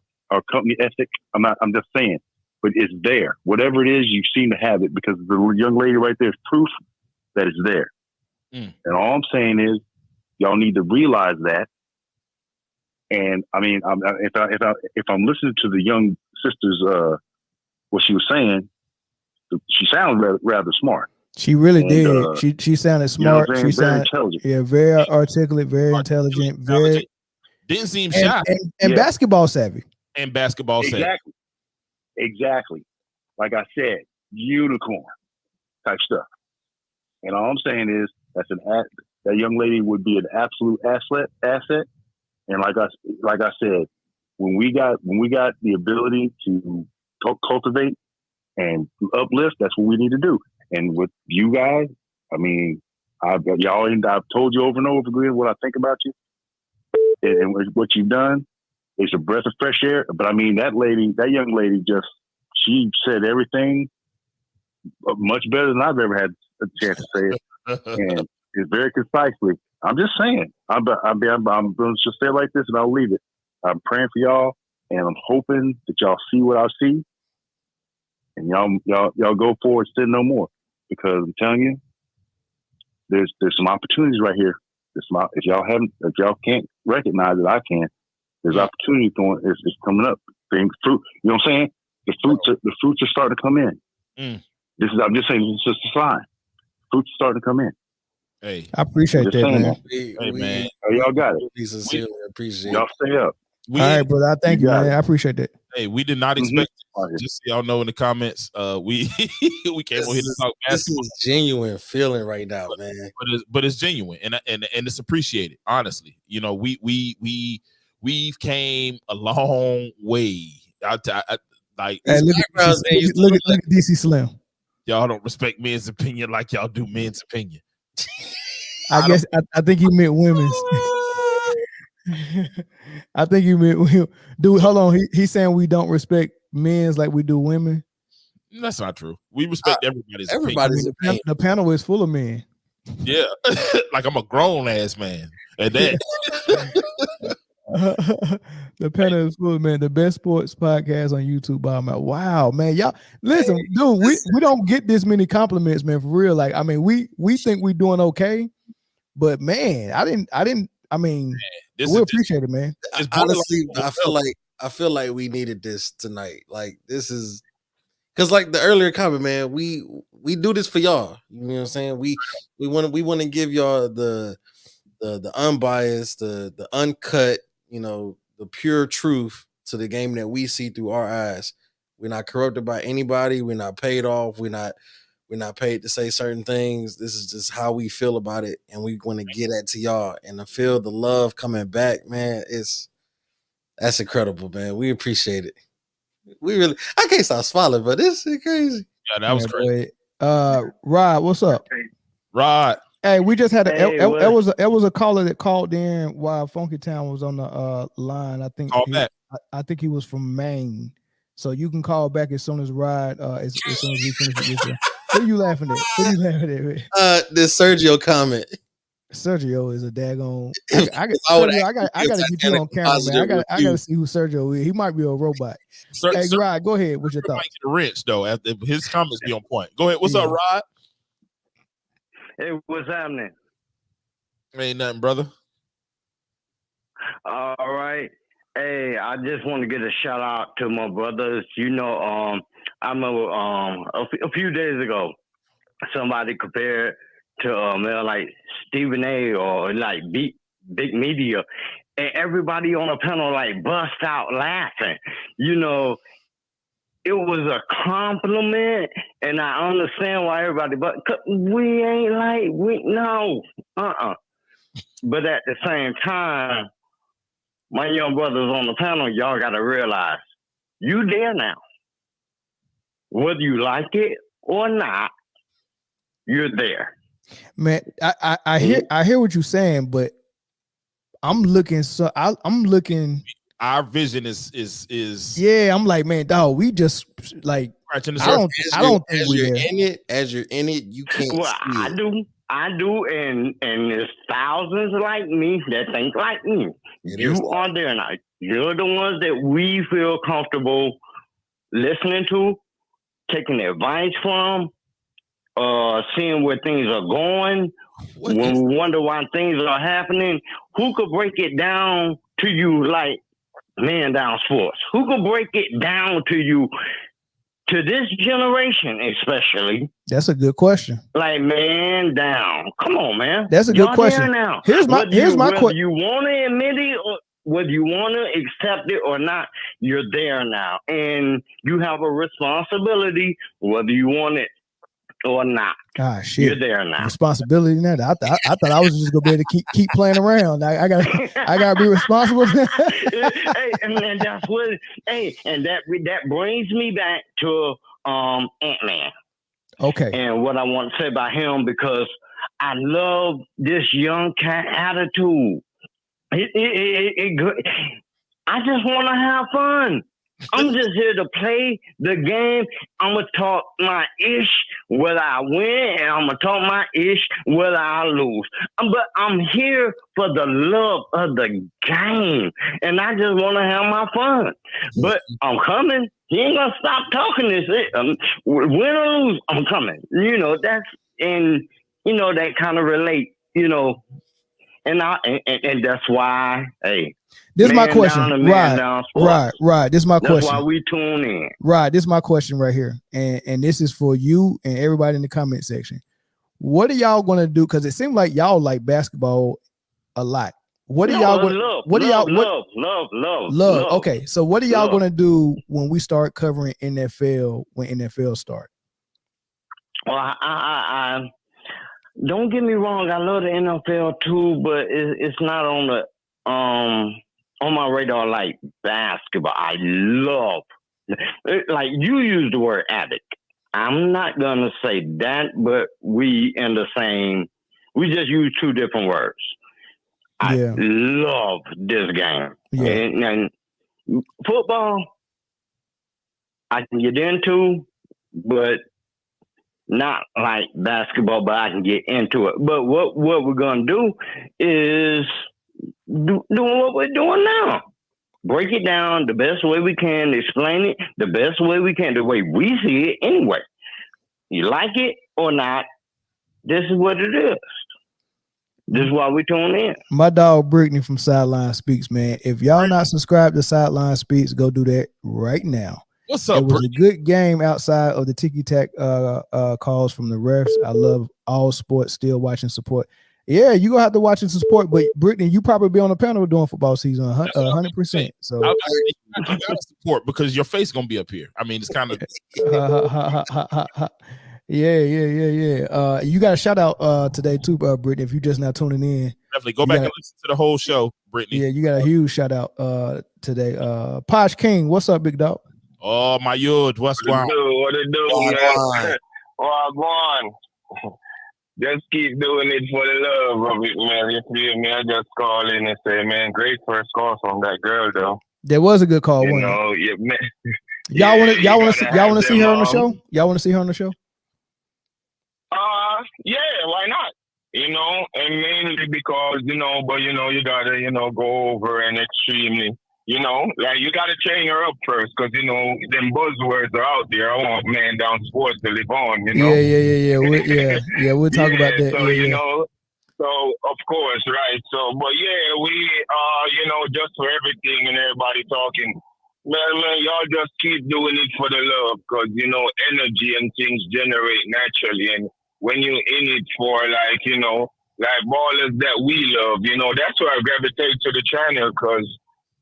company ethic. I'm just saying, but it's there. Whatever it is, you seem to have it, because the young lady right there is proof that it's there. And all I'm saying is, y'all need to realize that. And I mean, if I'm listening to the young sister's what she was saying, she sounds rather smart. She really did. She sounded smart. You know she very sounded intelligent. very articulate, very intelligent, very didn't seem shy and basketball savvy. And basketball savvy. Exactly. Like I said, unicorn type stuff. And all I'm saying is that young lady would be an absolute asset. And like I said, when we got the ability to cultivate and uplift, that's what we need to do. And with you guys, I mean, I've told you over and over again what I think about you and what you've done. It's a breath of fresh air. But I mean, that young lady, she said everything much better than I've ever had a chance to say it, and it's very concisely. I'm just saying. I'm going to just say it like this, and I'll leave it. I'm praying for y'all, and I'm hoping that y'all see what I see, and y'all go forward, sin no more. Because I'm telling you, there's some opportunities right here. If y'all can't recognize it, I can. There's opportunity it's coming up. Fruit. You know what I'm saying? The fruits are starting to come in. I'm just saying, this is just a sign. Fruits are starting to come in. Hey, I appreciate that, man. Man. Y'all got it. We sincerely appreciate y'all. Stay up. All right, brother. I thank you, man. I appreciate that. Hey, we did not expect. Just so y'all know in the comments, we came over here to talk basketball. This is genuine feeling right now, man. But it's genuine and it's appreciated. Honestly, you know, we've came a long way. Hey, look at DC Slim. Y'all don't respect men's opinion like y'all do men's opinion. I think you meant women's. I think you meant, dude. Hold on, he's saying we don't respect men's like we do women. That's not true. We respect everybody's opinion. I mean, the panel is full of men. Yeah, like I'm a grown ass man. And that the panel is full of men. The best sports podcast on YouTube. Wow, man, y'all listen, dude. We don't get this many compliments, man. For real, like I mean, we think we're doing okay, but man, I didn't. I mean, we appreciate it, man. Honestly, I feel like we needed this tonight. Like this is because, like the earlier comment, man, we do this for y'all. You know what I'm saying? We want to give y'all the unbiased, the uncut, you know, the pure truth to the game that we see through our eyes. We're not corrupted by anybody. We're not paid off. We're not paid to say certain things. This is just how we feel about it, and we want to get that to y'all. And to feel the love coming back, man, that's incredible, man. We appreciate it. I can't stop smiling, but this is crazy. Yeah, that was crazy. Rod, what's up? Rod. Hey, we just had it was a caller that called in while Funky Town was on the line. I think I think he was from Maine. So you can call back as soon as Rod as soon as we finish this one. What are you laughing at? Man? This Sergio comment. Sergio is a daggone. I gotta get you on camera, man. I gotta see who Sergio is. He might be a robot. Hey, Rod, go ahead. What's your thoughts? Might get a wrench though. After his comments be on point. Go ahead. What's up, Rod? Hey, what's happening? Ain't nothing, brother. All right. Hey, I just want to get a shout out to my brothers. You know, I'm a few days ago, somebody compared to like Stephen A. or like big media, and everybody on the panel like bust out laughing. You know, it was a compliment, and I understand why everybody, but we ain't like no. But at the same time, my young brothers on the panel, y'all got to realize you there now. Whether you like it or not, you're there. Man, I hear what you're saying, but I'm looking. Our vision is. Yeah, I'm like, man, dog. We just like. I don't think we're in it. As you're in it, you can't. Well, I do, and there's thousands like me that think like me. You are there now. You're the ones that we feel comfortable listening to, taking advice from, seeing where things are going. When we wonder why things are happening, who could break it down to you like Man Down Sports? Who could break it down to you to this generation, especially. That's a good question. Like, man, down. Come on, man. That's a good question. There now. Here's my question. Whether you want to admit it or whether you want to accept it or not, you're there now, and you have a responsibility, whether you want it or not. Ah, shit. You're there now. Responsibility in that. I thought I was just gonna be able to keep playing around. I gotta be responsible. Hey, and that's what. Hey, and that brings me back to Ant-Man. Okay. And what I want to say about him, because I love this young cat attitude. I just want to have fun. I'm just here to play the game. I'm going to talk my ish whether I win, and I'm going to talk my ish whether I lose. But I'm here for the love of the game, and I just want to have my fun. But I'm coming. He ain't going to stop talking this. Win or lose, I'm coming. You know, that's, and, you know, that kind of relate, you know. And that's why, hey, this is my question. Right. This is my question. That's why we tune in. Right. This is my question right here. And this is for you and everybody in the comment section. What are y'all gonna do? Because it seems like y'all like basketball a lot. What are y'all gonna love? Okay. So what are y'all gonna do when we start covering NFL when NFL start? Well, I don't get me wrong, I love the NFL too, but it's not on the on my radar like basketball. I love, like you use the word addict. I'm not gonna say that, but we just use two different words. I love this game. Yeah. And football I can get into, but not like basketball, but I can get into it. But what we're going to do is doing what we're doing now. Break it down the best way we can, explain it the best way we can, the way we see it anyway. You like it or not, this is what it is. This is why we tune in. My dog Brittany from Sideline Speaks, man. If y'all not subscribed to Sideline Speaks, go do that right now. What's up, It was a good game outside of the ticky-tack calls from the refs. I love all sports, still watching support. Yeah, you're going to have to watch and support, but Brittany, you probably be on the panel during football season 100%. So you got to support because your face going to be up here. I mean, it's kind of... Yeah. You got a shout out today too, Brittany, if you just now tuning in. Definitely go back and listen to the whole show, Brittany. Yeah, you got a huge shout out today. Posh King, what's up, big dog? Oh, my yod, what's going on? What it do, man? Wagwan. Just keep doing it for the love of it, man. You feel me? I just call in and say, man, great first call from that girl, though. There was a good call, you wasn't know, it? Yeah, man. Y'all want to see her on the show? Y'all want to see her on the show? Yeah, why not? You know, and mainly because, you know, but you know, you gotta, you know, go over and extremely, you know, like you gotta train her up first, because you know, them buzzwords are out there. I want man down sports to live on, you know. Yeah. We'll talk about that. So you know, so of course, right. So, but yeah, we you know, just for everything and everybody talking. Man, y'all just keep doing it for the love, because, you know, energy and things generate naturally. And when you're in it for, like, you know, like ballers that we love, you know, that's why I gravitate to the channel, because,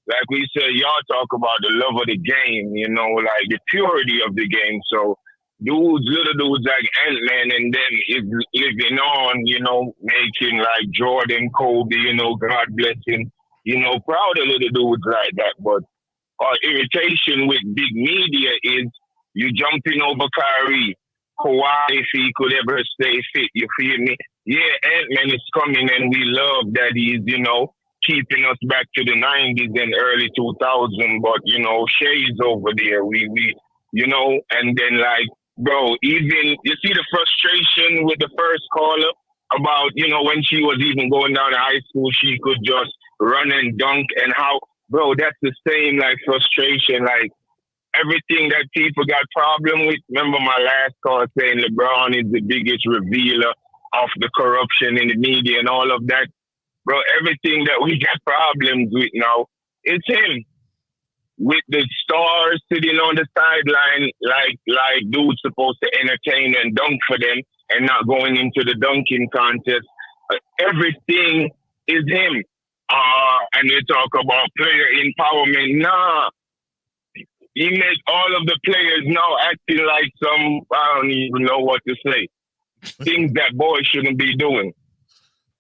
like we said, y'all talk about the love of the game, you know, like the purity of the game. So dudes, little dudes like Ant-Man and them is living on, you know, making like Jordan, Kobe, you know, God bless him, you know, proud of little dudes like that. But our irritation with big media is you jumping over Kyrie, Kawhi, if he could ever stay fit, you feel me? Yeah, Ant-Man is coming, and we love that he's, you know, keeping us back to the 90s and early 2000s, but, you know, Shay's over there, we you know, and then, like, bro, even, you see the frustration with the first caller about, you know, when she was even going down to high school, she could just run and dunk, and how, bro, that's the same, like, frustration, like, everything that people got problem with. Remember my last call saying LeBron is the biggest revealer of the corruption in the media and all of that. Bro, everything that we got problems with now, it's him. with the stars sitting on the sideline, like dudes supposed to entertain and dunk for them, and not going into the dunking contest. Everything is him. And they talk about player empowerment. Nah, he made all of the players now acting like some, I don't even know what to say, things that boys shouldn't be doing.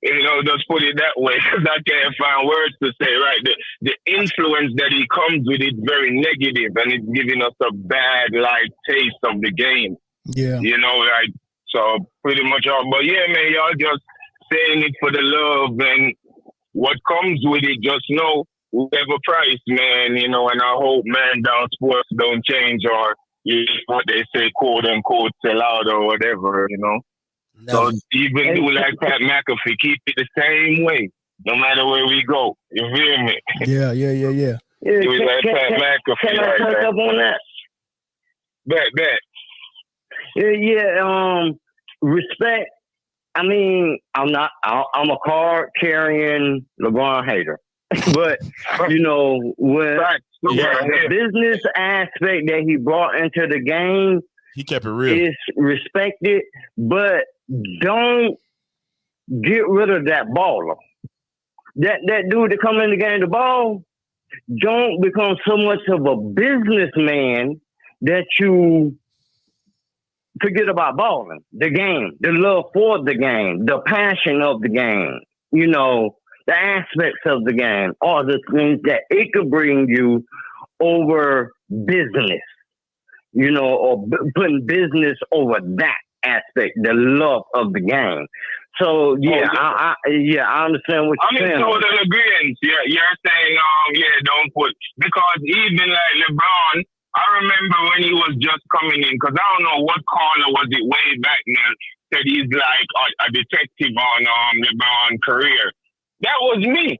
You know, just put it that way, because I can't find words to say, right? The influence that he comes with is very negative, and it's giving us a bad, like, taste of the game. Yeah. You know, like, so pretty much all. But yeah, man, y'all just saying it for the love, and what comes with it, just know, whatever price, man, you know, and I hope, man, down sports don't change, or what they say, quote unquote, sell out or whatever, you know. Never. So even do like Pat McAfee, keep it the same way, no matter where we go. You feel me? Yeah. Do it like Pat McAfee. Can I touch up on that? Bet. Yeah, respect. I mean, I'm a card carrying LeBron hater. But, you know, when the business aspect that he brought into the game, he kept it real. Is respected, but don't get rid of that baller. That dude that come in the game to ball, don't become so much of a businessman that you forget about balling, the game, the love for the game, the passion of the game, you know, the aspects of the game, all the things that it could bring you over business, you know, or putting business over that aspect, the love of the game. So yeah, I understand what you're saying. I'm in total agreement. You're saying, don't put, because even like LeBron, I remember when he was just coming in, because I don't know what caller was it way back then, said he's like a detective on LeBron's career. That was me.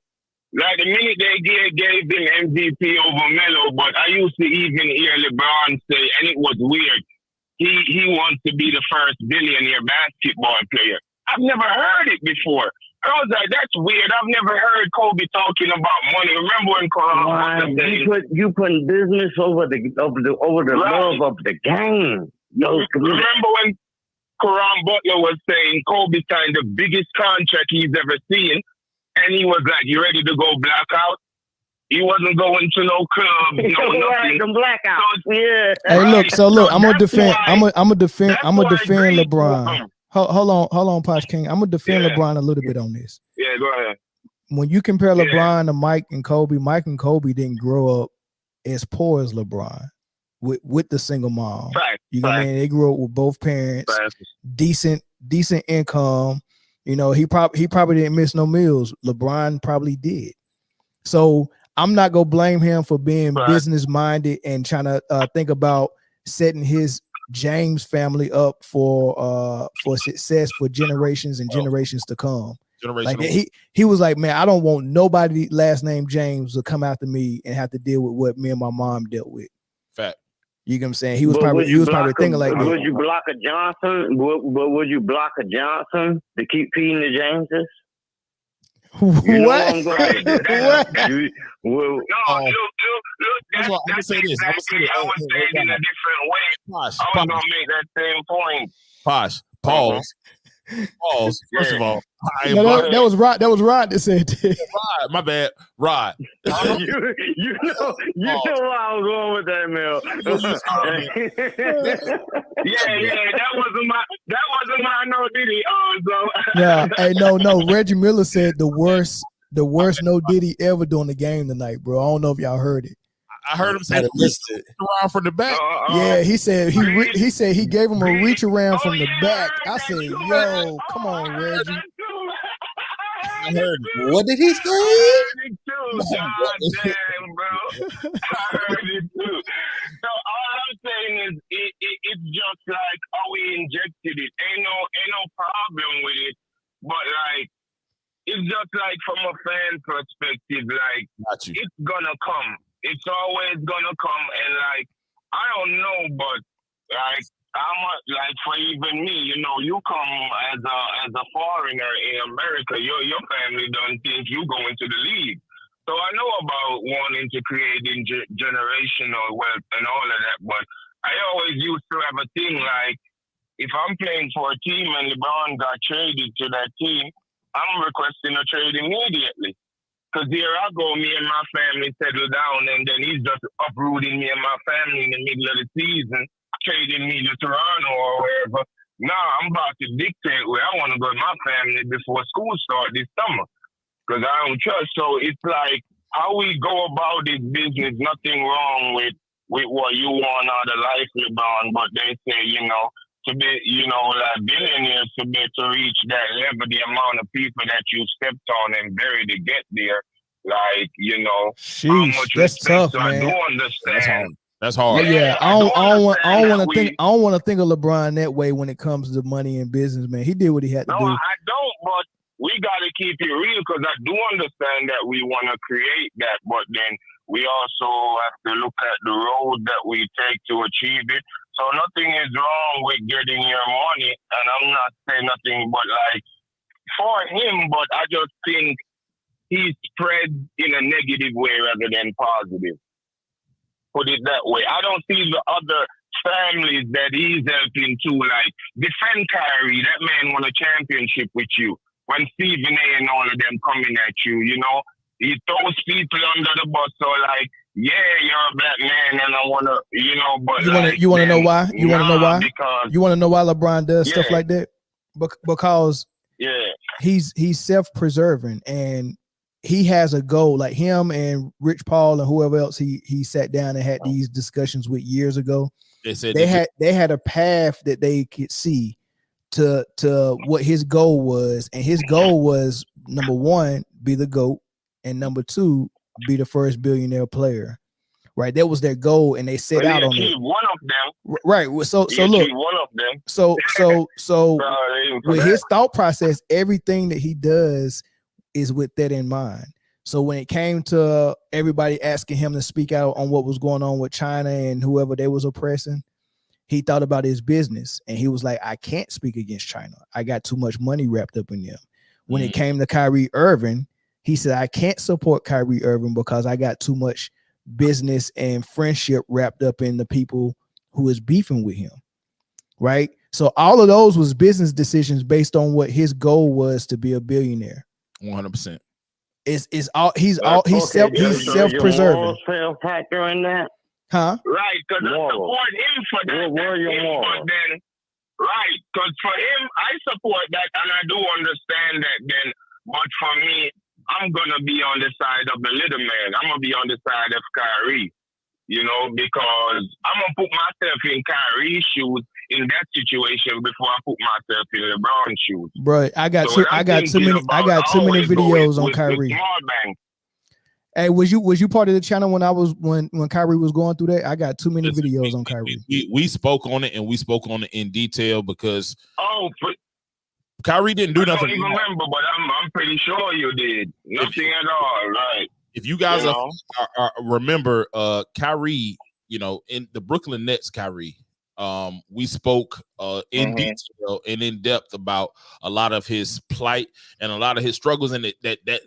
Like the minute they gave him MVP over Melo, but I used to even hear LeBron say, and it was weird, he wants to be the first billionaire basketball player. I've never heard it before. I was like, that's weird. I've never heard Kobe talking about money. Remember when Karan you putting business over the love of the game. Remember when Karan Butler was saying Kobe signed the biggest contract he's ever seen, and he was like, "You ready to go blackout?" He wasn't going to no club, nothing. Blackout. Yeah. Hey, look. I'm gonna defend LeBron. Hold on, Posh King. I'm gonna defend LeBron a little bit on this. Yeah, go ahead. When you compare LeBron to Mike and Kobe didn't grow up as poor as LeBron with the single mom. Fact. You know what I mean? They grew up with both parents, decent income. You know, he probably didn't miss no meals. LeBron probably did. So I'm not gonna blame him for being business minded and trying to think about setting his James family up for success for generations and generations to come. Like he was like, man, I don't want nobody last name James to come after me and have to deal with what me and my mom dealt with. Fact. You get what I'm saying? He was probably thinking like that. Would you block a Johnson? Would you block a Johnson to keep feeding the Jameses? What? Look. I'm gonna say this. I would say it in a different way. Posh, I was gonna make that same point. Posh, pause. First of all, that was Rod that said that. Rod, my bad. Rod. you know where I was going with that, Mel. That wasn't my no Diddy. Yeah, hey, no. Reggie Miller said the worst no Diddy ever doing the game tonight, bro. I don't know if y'all heard it. I heard him say around from the back. Yeah, he said he said he gave him a reach around from the back. I said, yo, come on, Reggie. I heard it. What did he say? I heard it too. Damn, bro. I heard it too. So all I'm saying is it's just like how we injected it. Ain't no problem with it. But like it's just like from a fan perspective, like it's gonna come. It's always gonna come, and like I don't know, but like I'm like for even me, you know, you come as a foreigner in America, your family don't think you go into the league. So I know about wanting to create generational wealth and all of that, but I always used to have a thing like, if I'm playing for a team and LeBron got traded to that team, I'm requesting a trade immediately. Because here I go, me and my family settle down, and then he's just uprooting me and my family in the middle of the season, trading me to Toronto or wherever. Now I'm about to dictate where I want to go with my family before school starts this summer. Because I don't trust. So it's like how we go about this business, nothing wrong with what you want out of life, LeBron, but they say, to be, like billionaires to reach that level, the amount of people that you stepped on and buried to get there, like, Sheesh, how much that's respect. tough, So man. I do understand. That's hard. Yeah, I don't want to think of LeBron that way when it comes to money and business, man. He did what he had to do. No, I don't, but we got to keep it real because I do understand that we want to create that, but then we also have to look at the road that we take to achieve it. So nothing is wrong with getting your money, and I'm not saying nothing but like for him, but I just think he's spread in a negative way rather than positive. Put it that way. I don't see the other families that he's helping to, like defend Kyrie. That man won a championship with you. When Stephen A. and all of them coming at you, he throws people under the bus. So like, yeah, you're a black man, and I wanna, but you wanna know why? You wanna know why? Because you wanna know why LeBron does stuff like that? Because he's self-preserving and he has a goal. Like him and Rich Paul and whoever else he sat down and had these discussions with years ago. They said they had a path that they could see to what his goal was, and his goal was number one, be the GOAT, and number two, be the first billionaire player. Right, that was their goal, and they set out on it. One of them, right? So look, one of them. So with his thought process, everything that he does is with that in mind. So when it came to everybody asking him to speak out on what was going on with China and whoever they was oppressing, he thought about his business, and he was like, I can't speak against China. I got too much money wrapped up in them. When it came to Kyrie Irving, he said, I can't support Kyrie Irving because I got too much business and friendship wrapped up in the people who is beefing with him. Right? So all of those was business decisions based on what his goal was to be a billionaire. 100%. He's self-preserving. Factor in that. Huh? Right, because I support him for that. But then, right, because for him, I support that, and I do understand that then. But for me, I'm going to be on the side of the little man. I'm going to be on the side of Kyrie, because I'm going to put myself in Kyrie's shoes in that situation before I put myself in LeBron's shoes. Bro, I got too many videos on Kyrie. Hey, was you part of the channel when Kyrie was going through that? I got too many videos on Kyrie. We spoke on it, and we spoke on it in detail because Kyrie didn't do nothing. I don't even remember, but I'm pretty sure you did. Nothing at all, right? If you guys remember, Kyrie, in the Brooklyn Nets, Kyrie, we spoke in detail and in depth about a lot of his plight and a lot of his struggles, and that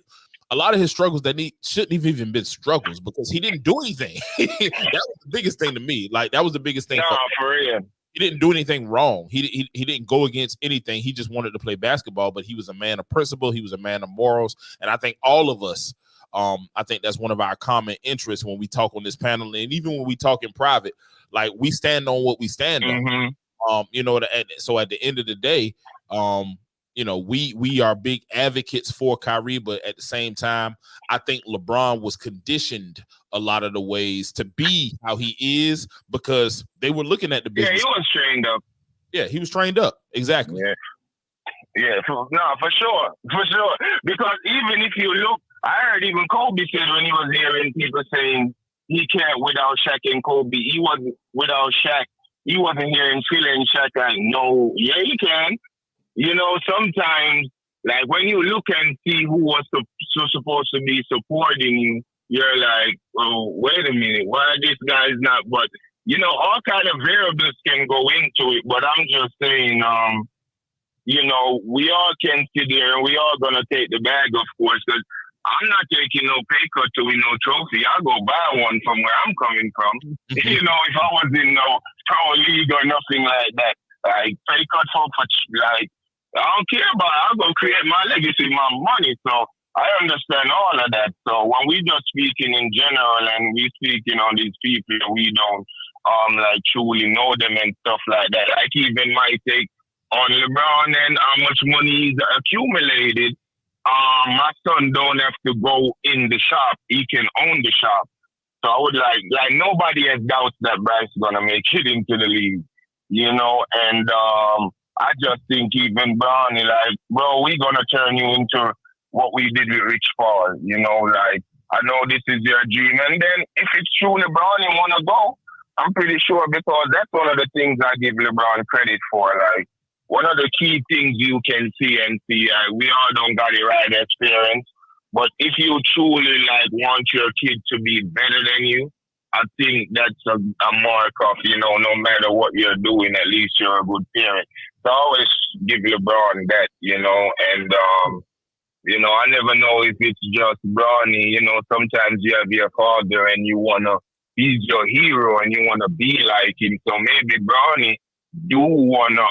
a lot of his struggles that shouldn't have even been struggles because he didn't do anything. That was the biggest thing to me. Like that was the biggest thing. For real. He didn't do anything wrong. He didn't go against anything. He just wanted to play basketball, but he was a man of principle. He was a man of morals. And I think all of us, I think that's one of our common interests when we talk on this panel. And even when we talk in private, like we stand on what we stand on. So at the end of the day, we are big advocates for Kyrie, but at the same time, I think LeBron was conditioned a lot of the ways to be how he is because they were looking at the business. Yeah, he was trained up. Yeah, he was trained up. Exactly. Yeah, for sure. Because even if you look, I heard even Kobe said when he was hearing people saying he can't without Shaq and Kobe. He wasn't without Shaq. He wasn't hearing Phil and Shaq like, no, yeah, he can. Sometimes, like when you look and see who was supposed to be supporting you, you're like, oh, wait a minute, why this guy's not? But, all kind of variables can go into it. But I'm just saying, we all can sit there and we all going to take the bag, of course, because I'm not taking no pay cut to win no trophy. I'll go buy one from where I'm coming from. You know, if I was in no pro league or nothing like that, like pay cut for like, I don't care about it. I'll go create my legacy, my money. So I understand all of that. So when we just speaking in general and we speaking on these people, we don't like truly know them and stuff like that. Like even my take on LeBron and how much money he's accumulated. My son don't have to go in the shop. He can own the shop. So I would like nobody has doubts that Bryce is gonna make it into the league, you know. And I just think even Bronny, like, bro, we gonna turn you into what we did with Rich Paul, you know. Like, I know this is your dream, and then if it's true LeBron wanna go, I'm pretty sure, because that's one of the things I give LeBron credit for, like. One of the key things you can see, we all don't got the right experience, but if you truly like want your kid to be better than you, I think that's a mark of, you know, no matter what you're doing, at least you're a good parent. So I always give LeBron that, you know, and, you know, I never know if it's just Bronny, you know, sometimes you have your father and he's your hero and you want to be like him. So maybe Bronny do want to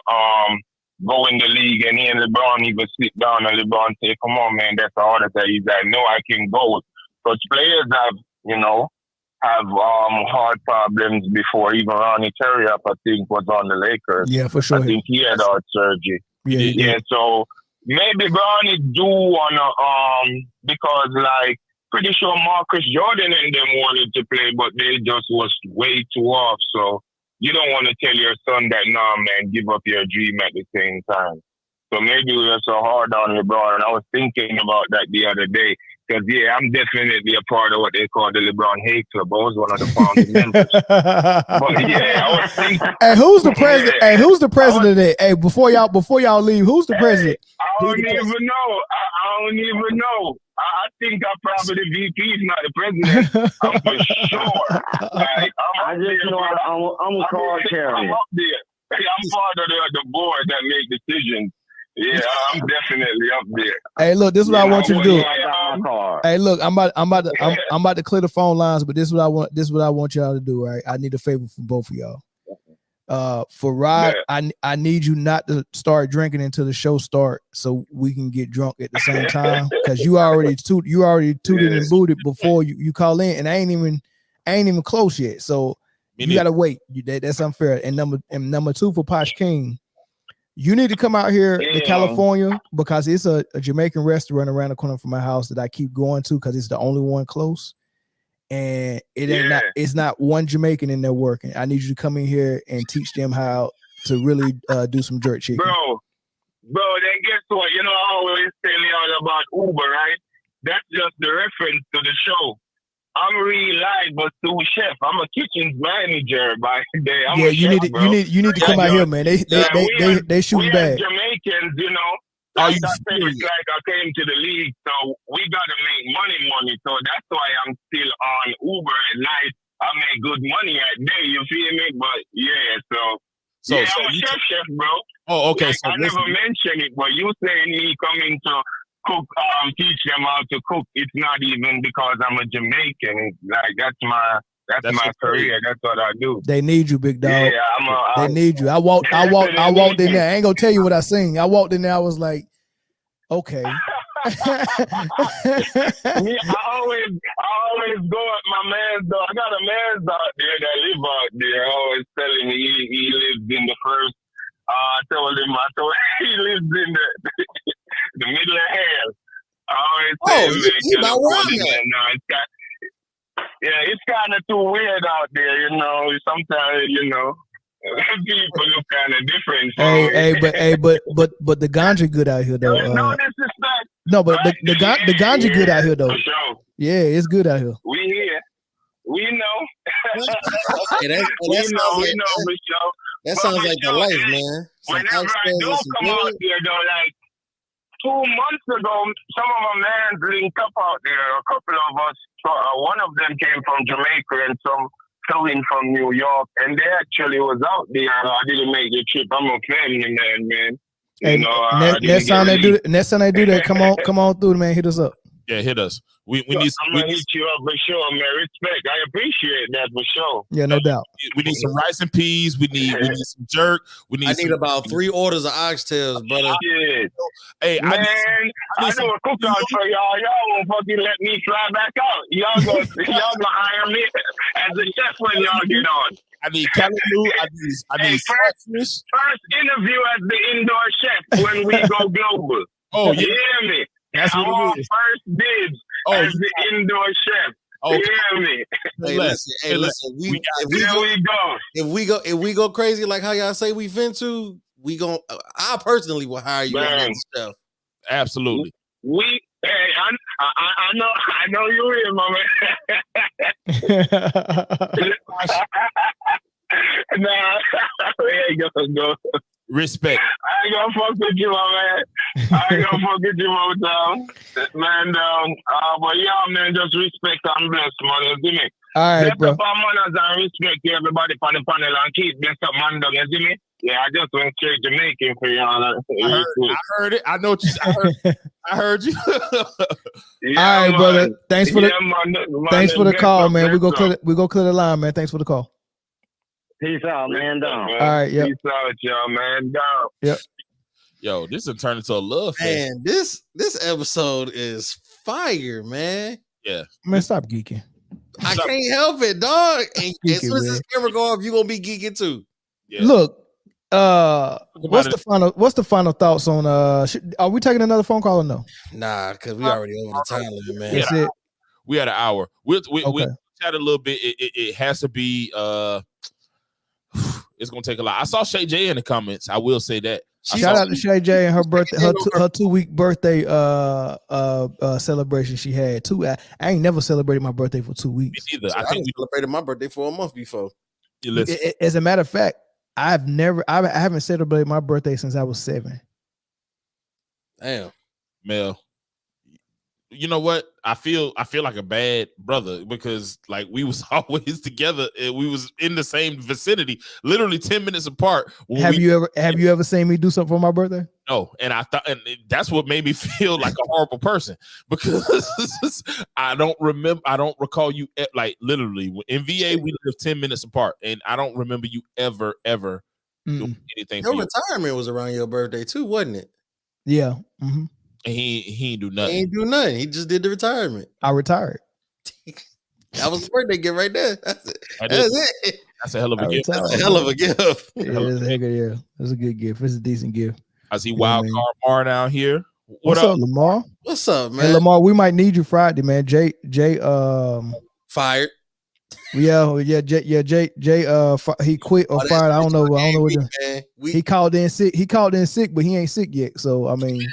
go in the league, and he and LeBron even sit down and LeBron say, come on, man, that's all that he's like, no, I can go. Because players have heart problems before. Even Ronnie Terrier, I think, was on the Lakers. Yeah, for sure. I think he had heart surgery. Yeah. So maybe Bronny do want to, because like, pretty sure Marcus Jordan and them wanted to play, but they just was way too off. So you don't want to tell your son that, nah, man, give up your dream at the same time. So maybe we were so hard on LeBron. And I was thinking about that the other day. Because, yeah, I'm definitely a part of what they call the LeBron hate club. I was one of the founding members. But, yeah, I was thinking. Hey, who's the president? Yeah. Hey, who's the president? Hey, before y'all leave, who's the president? I don't even know. I don't even know. I think I'm probably the VP, is not the president. I'm for sure. Like, I just know I'm a card carrier. I'm up there. I'm part of the board that make decisions. Yeah, I'm definitely up there. Hey, look, this is what I want you to do. Hey, look, I'm about to clear the phone lines, but this is what I want. This is what I want y'all to do. Right, I need a favor from both of y'all. For Rod, yeah. I need you not to start drinking until the show start, so we can get drunk at the same time. Because you already tooted and booted before you call in, and I ain't even close yet. So you gotta wait. That's unfair. And number two for Posh King, you need to come out here to California, because it's a Jamaican restaurant around the corner from my house that I keep going to because it's the only one close. And it's not one Jamaican in there working. I need you to come in here and teach them how to really do some jerk chicken. Bro, then guess what? You know, I always tell you all about Uber, right? That's just the reference to the show. I'm reliable sous chef. I'm a kitchen manager by day. You need to come out here, man. They shooting bad. Jamaicans, you know. Like I came to the league, so we gotta make money. So that's why I'm still on Uber at night. I make good money at day. You feel me? But yeah, so I'm a chef, bro. Oh, okay. Like, so I never mentioned it, but you saying me coming to cook, teach them how to cook. It's not even because I'm a Jamaican. Like that's my career. That's what I do. They need you, big dog. Yeah, they need you. I walked in there. I ain't gonna tell you what I seen. I walked in there. I was like, okay. I always go at my man's dog. I got a man's out there that live out there. Always telling me he lives in the first. I told him he lives in the middle of hell. I always tell him, it's kind of too weird out there, you know. Sometimes, you know, people look kind of different. But the ganja good out here though. No disrespect. No, but the ganja good out here though. For sure. Yeah, it's good out here. We here. We know. We know for sure. That sounds like the life, man. Whenever I do come out there, though, like 2 months ago, some of my mans linked up out there. A couple of us. One of them came from Jamaica and some flew in from New York, and they actually was out there. I didn't make the trip. I'm a family man. Hey, next time they do that, come on through, man. Hit us up. Yeah, hit us. We I'm need gonna hit you up for sure, man. Respect. I appreciate that for sure. Yeah, no doubt. we need some rice and peas. We need some jerk. We need I need about 3 orders of oxtails, brother. Yeah. Hey, Man, I some do a cookout for y'all. Y'all won't fucking let me fly back out. Y'all gonna hire me as a chef when y'all get on. I need callaloo. I need first interview as the indoor chef when we go global. Oh, you hear me? That's what it is. First dibs as the indoor chef. Okay. You hear me? Hey, listen. If we go crazy like how y'all say we fin to, I personally will hire you as the chef. Absolutely. Hey, I know you is, my man. Nah, we ain't gonna go. Respect. I ain't gonna fuck with you, my man. I ain't gonna fuck with you, Motown. Man, but y'all, man, just respect and bless, man. You see me? All right, bro. Bless up our manners and respect to everybody on the panel and keep bless up, man, dog. You see me? Yeah, I just went straight to Jamaican for y'all. I heard it. I know what you said. I heard you. Yeah, all right, brother. Thanks for the call, man. We go clear the line, man. Thanks for the call. Peace out, man. Down. All right, yeah. Peace out, y'all, man. Down. Yep. Yo, this has turned into a love fest. Man, this episode is fire, man. Yeah. Man, stop geeking. I can't help it, dog. And as soon as this camera go off, you gonna be geeking too. Yeah. Look, what's the final thoughts on are we taking another phone call or no? Nah, because we already over the time limit, man. That's it. We had an hour. We Okay. chat a little bit. It has to be it's gonna take a lot. I saw Shay J in the comments. I will say that. Shout out to Shay J and her birthday, her 2-week birthday celebration she had. I ain't never celebrated my birthday for 2 weeks. Me neither. I think we celebrated my birthday for a month before. As a matter of fact, I haven't celebrated my birthday since I was 7. Damn. Mel. You know what? I feel like a bad brother because like we was always together and we was in the same vicinity, literally 10 minutes apart. Have you ever seen me do something for my birthday? No, and I thought, and that's what made me feel like a horrible person because I don't recall you like literally in VA we lived 10 minutes apart, and I don't remember you ever doing anything. Your retirement was around your birthday too, wasn't it? Yeah. Mm-hmm. And he ain't do nothing. He ain't do nothing. He just did the retirement. I retired. That was the birthday gift right there. That's it. That's a hell of a gift. That's a hell of a gift. It's a good gift. It's a decent gift. I see Wild Card Mar down here. What's up, Lamar? What's up, man? Hey, Lamar, we might need you Friday, man. Jay fired. Yeah, Jay he quit or fired. I don't know what he called in sick. He called in sick, but he ain't sick yet. So I mean,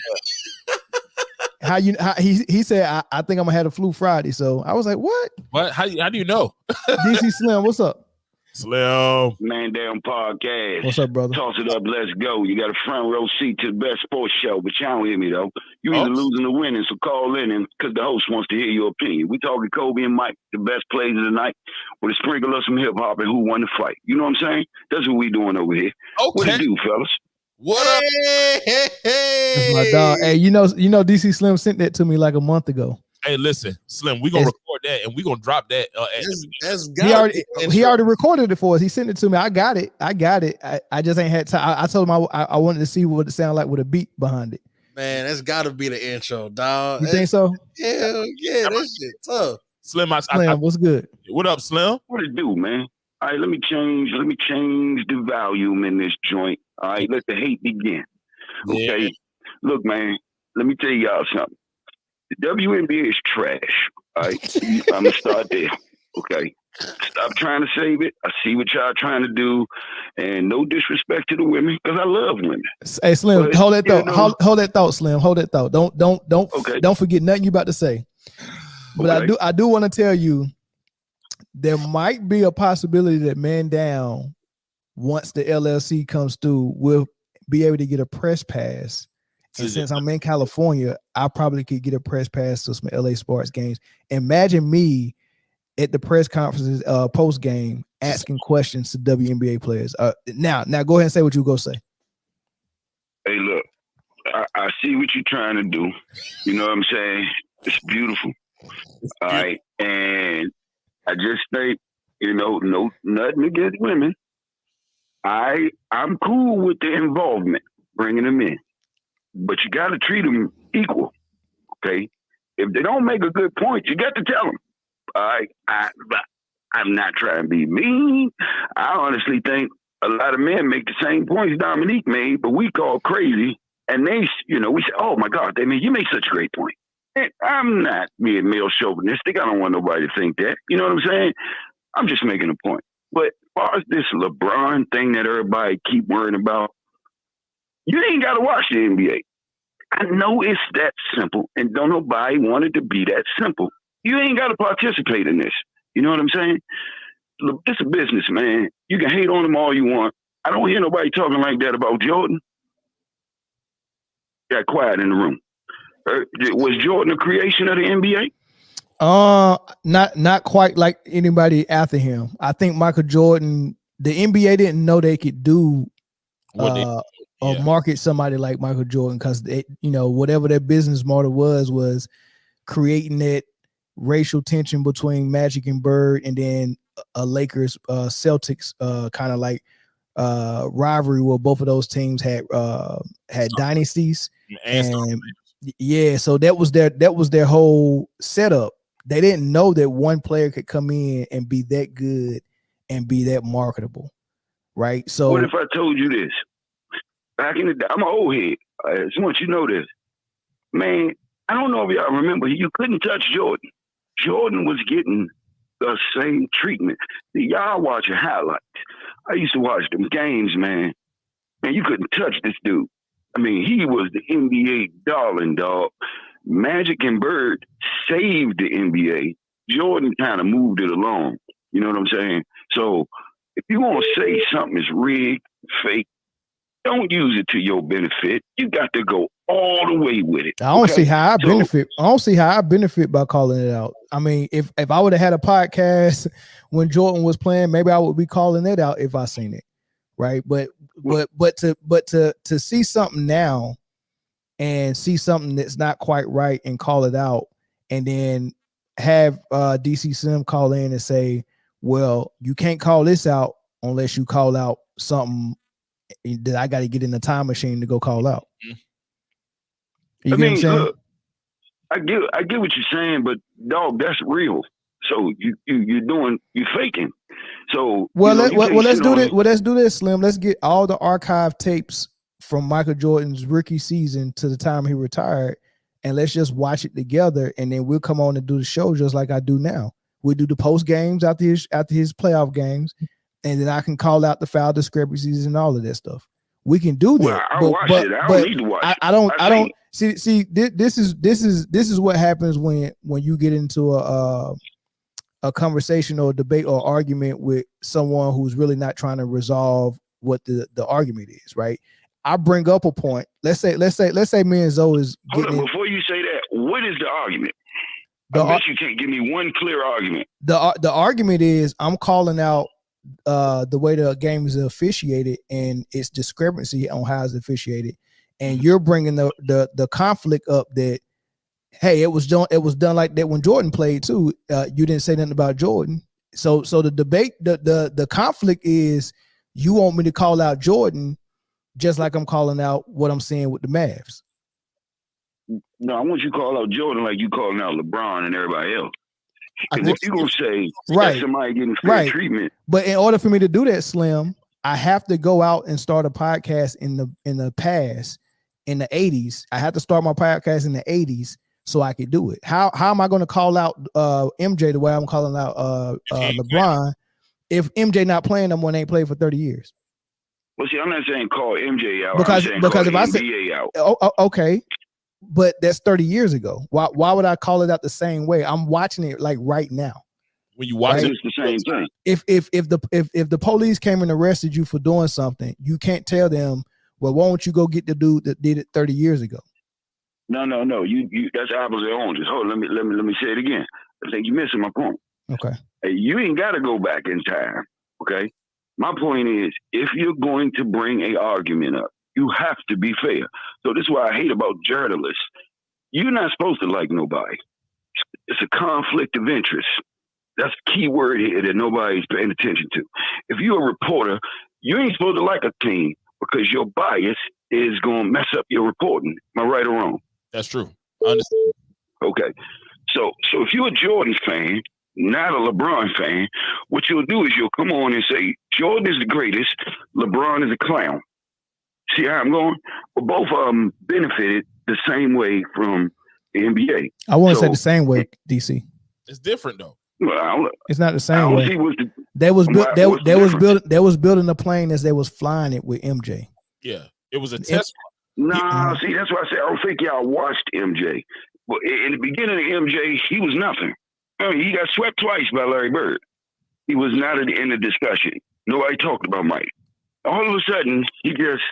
he said I think I'm gonna have the flu Friday. So I was like, what? What? How do you know? DC Slim, what's up? Slim. Man Down Podcast. What's up, brother? Toss it up, let's go. You got a front row seat to the best sports show, but y'all don't hear me though. You either losing or winning, so call in and because the host wants to hear your opinion. We talking Kobe and Mike, the best players of the night, with a sprinkle of some hip hop and who won the fight. You know what I'm saying? That's what we doing over here. Okay. What it do, fellas? What up? Hey. That's my dog. Hey, you know, DC Slim sent that to me like a month ago. Hey, listen, Slim, we're gonna record that and we're gonna drop that. He already recorded it for us. He sent it to me. I got it. I just ain't had time. I told him I wanted to see what it sounded like with a beat behind it. Man, that's got to be the intro, dog. You think so? Hell yeah, that shit tough. Slim, what's good? What up, Slim? What it do, man? All right, let me change the volume in this joint. All right, let the hate begin. Okay, yeah. Look, man, let me tell y'all something. The WNBA is trash. All right, I'm gonna start there. Okay, stop trying to save it. I see what y'all trying to do, and no disrespect to the women because I love women. Hey, Slim, but, hold that thought. Hold that thought, Slim. Hold that thought. Don't forget nothing you about to say. But I do want to tell you there might be a possibility that Man Down, once the LLC comes through, will be able to get a press pass. And since I'm in California, I probably could get a press pass to some LA sports games. Imagine me at the press conferences, post game, asking questions to WNBA players. Now go ahead and say what you go say. Hey, look, I see what you're trying to do. You know what I'm saying? It's beautiful. All right. And I just think, no nothing against women. I'm cool with the involvement, bringing them in. But you got to treat them equal, okay? If they don't make a good point, you got to tell them. All right? I'm not trying to be mean. I honestly think a lot of men make the same points Dominique made, but we call crazy. And they, we say, oh, my God, you make such a great point. And I'm not being male chauvinistic. I don't want nobody to think that. You know what I'm saying? I'm just making a point. But as far as this LeBron thing that everybody keep worrying about, you ain't got to watch the NBA. I know it's that simple, and don't nobody want it to be that simple. You ain't got to participate in this. You know what I'm saying? Look, it's a business, man. You can hate on them all you want. I don't hear nobody talking like that about Jordan. Got quiet in the room. Was Jordan a creation of the NBA? Not quite like anybody after him. I think Michael Jordan, the NBA didn't know they could do or market somebody like Michael Jordan because whatever their business model was creating that racial tension between Magic and Bird, and then a Lakers Celtics kind of like rivalry where both of those teams had dynasties. And yeah, so that was their whole setup. They didn't know that one player could come in and be that good and be that marketable, right? So what if I told you this? Back in the day, I'm an old head. I just want you to know this. Man, I don't know if y'all remember, you couldn't touch Jordan. Jordan was getting the same treatment. See, y'all watching highlights. I used to watch them games, man. Man, you couldn't touch this dude. I mean, he was the NBA darling, dog. Magic and Bird saved the NBA. Jordan kind of moved it along. You know what I'm saying? So if you want to say something is rigged, fake, don't use it to your benefit. You got to go all the way with it. I don't see how I benefit. I don't see how I benefit by calling it out. I mean, if I would have had a podcast when Jordan was playing, maybe I would be calling it out if I seen it, right? But to see something now and see something that's not quite right and call it out, and then have DC Sim call in and say, "Well, you can't call this out unless you call out something that I got to get in the time machine to go call out." You get what I'm saying? Look, I get what you're saying, but dog, that's real. So you're faking. So let's do this. Let's do this, Slim. Let's get all the archive tapes from Michael Jordan's rookie season to the time he retired, and let's just watch it together, and then we'll come on and do the show just like I do now. We'll do the post games after his playoff games, and then I can call out the foul discrepancies and all of that stuff. We can do that. Well, I'll watch it. I don't need to watch it. I don't see. This is what happens when you get into a conversation or a debate or argument with someone who's really not trying to resolve what the argument is, right? I bring up a point. Let's say me and Zoe is getting before you say that, what is the argument? I bet you can't give me one clear argument. The argument is I'm calling out the way the game is officiated and its discrepancy on how it's officiated, and you're bringing the conflict up that, hey, it was done like that when Jordan played too. You didn't say nothing about Jordan. So the debate, the conflict is you want me to call out Jordan just like I'm calling out what I'm saying with the Mavs. No, I want you to call out Jordan like you calling out LeBron and everybody else. Because if you're going to say right, that somebody getting fair treatment. But in order for me to do that, Slim, I have to go out and start a podcast in the past, in the 80s. I have to start my podcast in the 80s so I could do it. How am I going to call out MJ the way I'm calling out LeBron if MJ not playing them when they ain't played for 30 years? Well, see, I'm not saying call MJ out. Because if I say out. Okay, but that's 30 years ago. Why would I call it out the same way? I'm watching it like right now. When you watch it, it's the same thing. If the police came and arrested you for doing something, you can't tell them, well, why don't you go get the dude that did it 30 years ago? No. You that's apples and oranges. Hold on, let me say it again. I think you're missing my point. Okay. Hey, you ain't got to go back in time. Okay. My point is, if you're going to bring an argument up, you have to be fair. So this is what I hate about journalists. You're not supposed to like nobody. It's a conflict of interest. That's the key word here that nobody's paying attention to. If you're a reporter, you ain't supposed to like a team because your bias is going to mess up your reporting. Am I right or wrong? That's true. I understand. Okay. So if you're a Jordan fan, not a LeBron fan, what you'll do is you'll come on and say, Jordan is the greatest, LeBron is a clown. See how I'm going? Well, both of them benefited the same way from the NBA. I wouldn't say the same way, DC. It's different though. Well, it's not the same way. They was building the plane as they was flying it with MJ. Yeah, it was a test. Nah, see, that's why I said I don't think y'all watched MJ. But in the beginning of MJ, he was nothing. I mean, he got swept twice by Larry Bird. He was not in the discussion. Nobody talked about Mike. All of a sudden, he just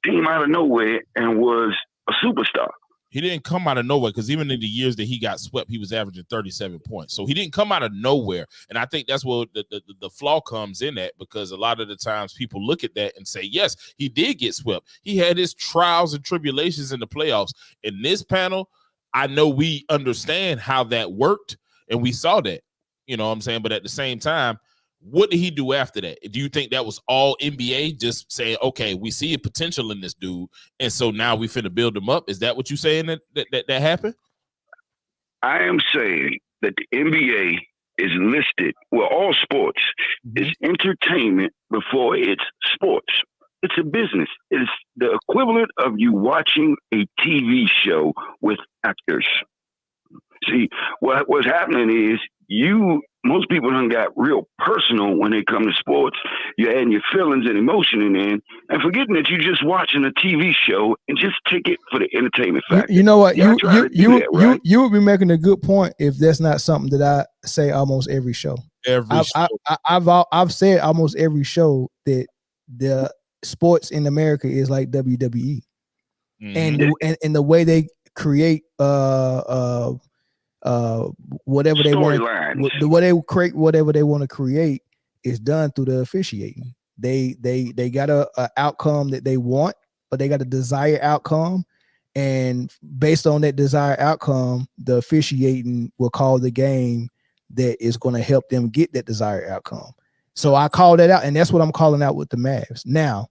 came out of nowhere and was a superstar. He didn't come out of nowhere because even in the years that he got swept, he was averaging 37 points. So he didn't come out of nowhere. And I think that's where the flaw comes in at, because a lot of the times people look at that and say, yes, he did get swept. He had his trials and tribulations in the playoffs. In this panel, I know we understand how that worked and we saw that, you know what I'm saying? But at the same time, what did he do after that? Do you think that was all NBA, just saying, okay, we see a potential in this dude, and so now we finna build him up? Is that what you saying that happened? I am saying that the NBA is listed, well, all sports is entertainment before it's sports. It's a business. It's the equivalent of you watching a TV show with actors. See, what's happening is most people done got real personal when they come to sports. You're adding your feelings and emotion in there and forgetting that you're just watching a TV show and just take it for the entertainment factor. You know what? You would be making a good point if that's not something that I say almost every show. I've said almost every show that the sports in America is like WWE, and the way they create whatever they want, the way they create whatever they want to create is done through the officiating. They got a outcome that they want, but they got a desired outcome, and based on that desired outcome, the officiating will call the game that is going to help them get that desired outcome. So I call that out, and that's what I'm calling out with the Mavs. Now,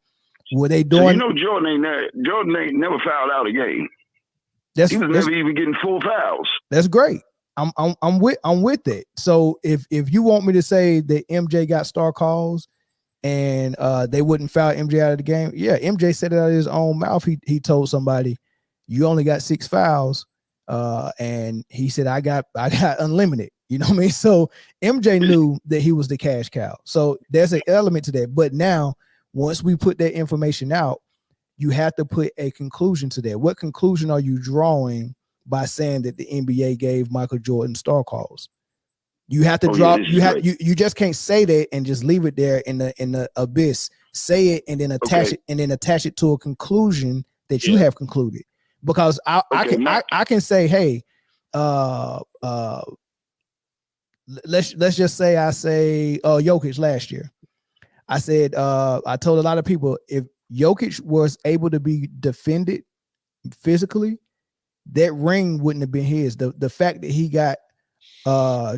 were they doing? So Jordan ain't never fouled out a game. He was never even getting full fouls. That's great. I'm with it. So if you want me to say that MJ got star calls and they wouldn't foul MJ out of the game, yeah, MJ said it out of his own mouth. He told somebody, you only got 6 fouls, and he said I got unlimited. You know what I mean? So MJ knew that he was the cash cow. So there's an element to that. But now, once we put that information out, you have to put a conclusion to that. What conclusion are you drawing by saying that the NBA gave Michael Jordan star calls? You have to you just can't say that and just leave it there in the abyss. Say it and then attach it to a conclusion that you have concluded. Because I can say, hey, let's just say I say Jokic last year. I said I told a lot of people, if Jokic was able to be defended physically, that ring wouldn't have been his. The fact that he got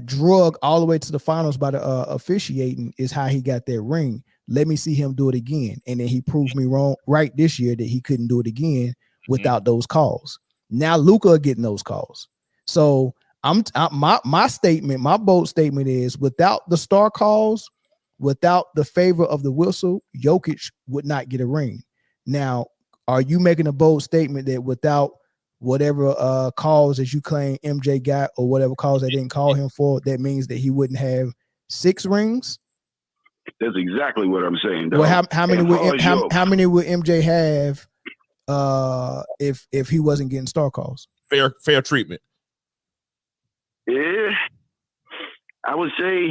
drugged all the way to the finals by the officiating is how he got that ring. Let me see him do it again. And then he proved me wrong right this year that he couldn't do it again without those calls. Now Luka getting those calls. So my statement, my bold statement is, without the star calls, without the favor of the whistle, Jokic would not get a ring. Now, are you making a bold statement that without whatever calls that you claim MJ got, or whatever calls they didn't call him for, that means that he wouldn't have 6 rings? That's exactly what I'm saying. Well, how many would MJ have if he wasn't getting star calls? Fair treatment. Yeah, I would say.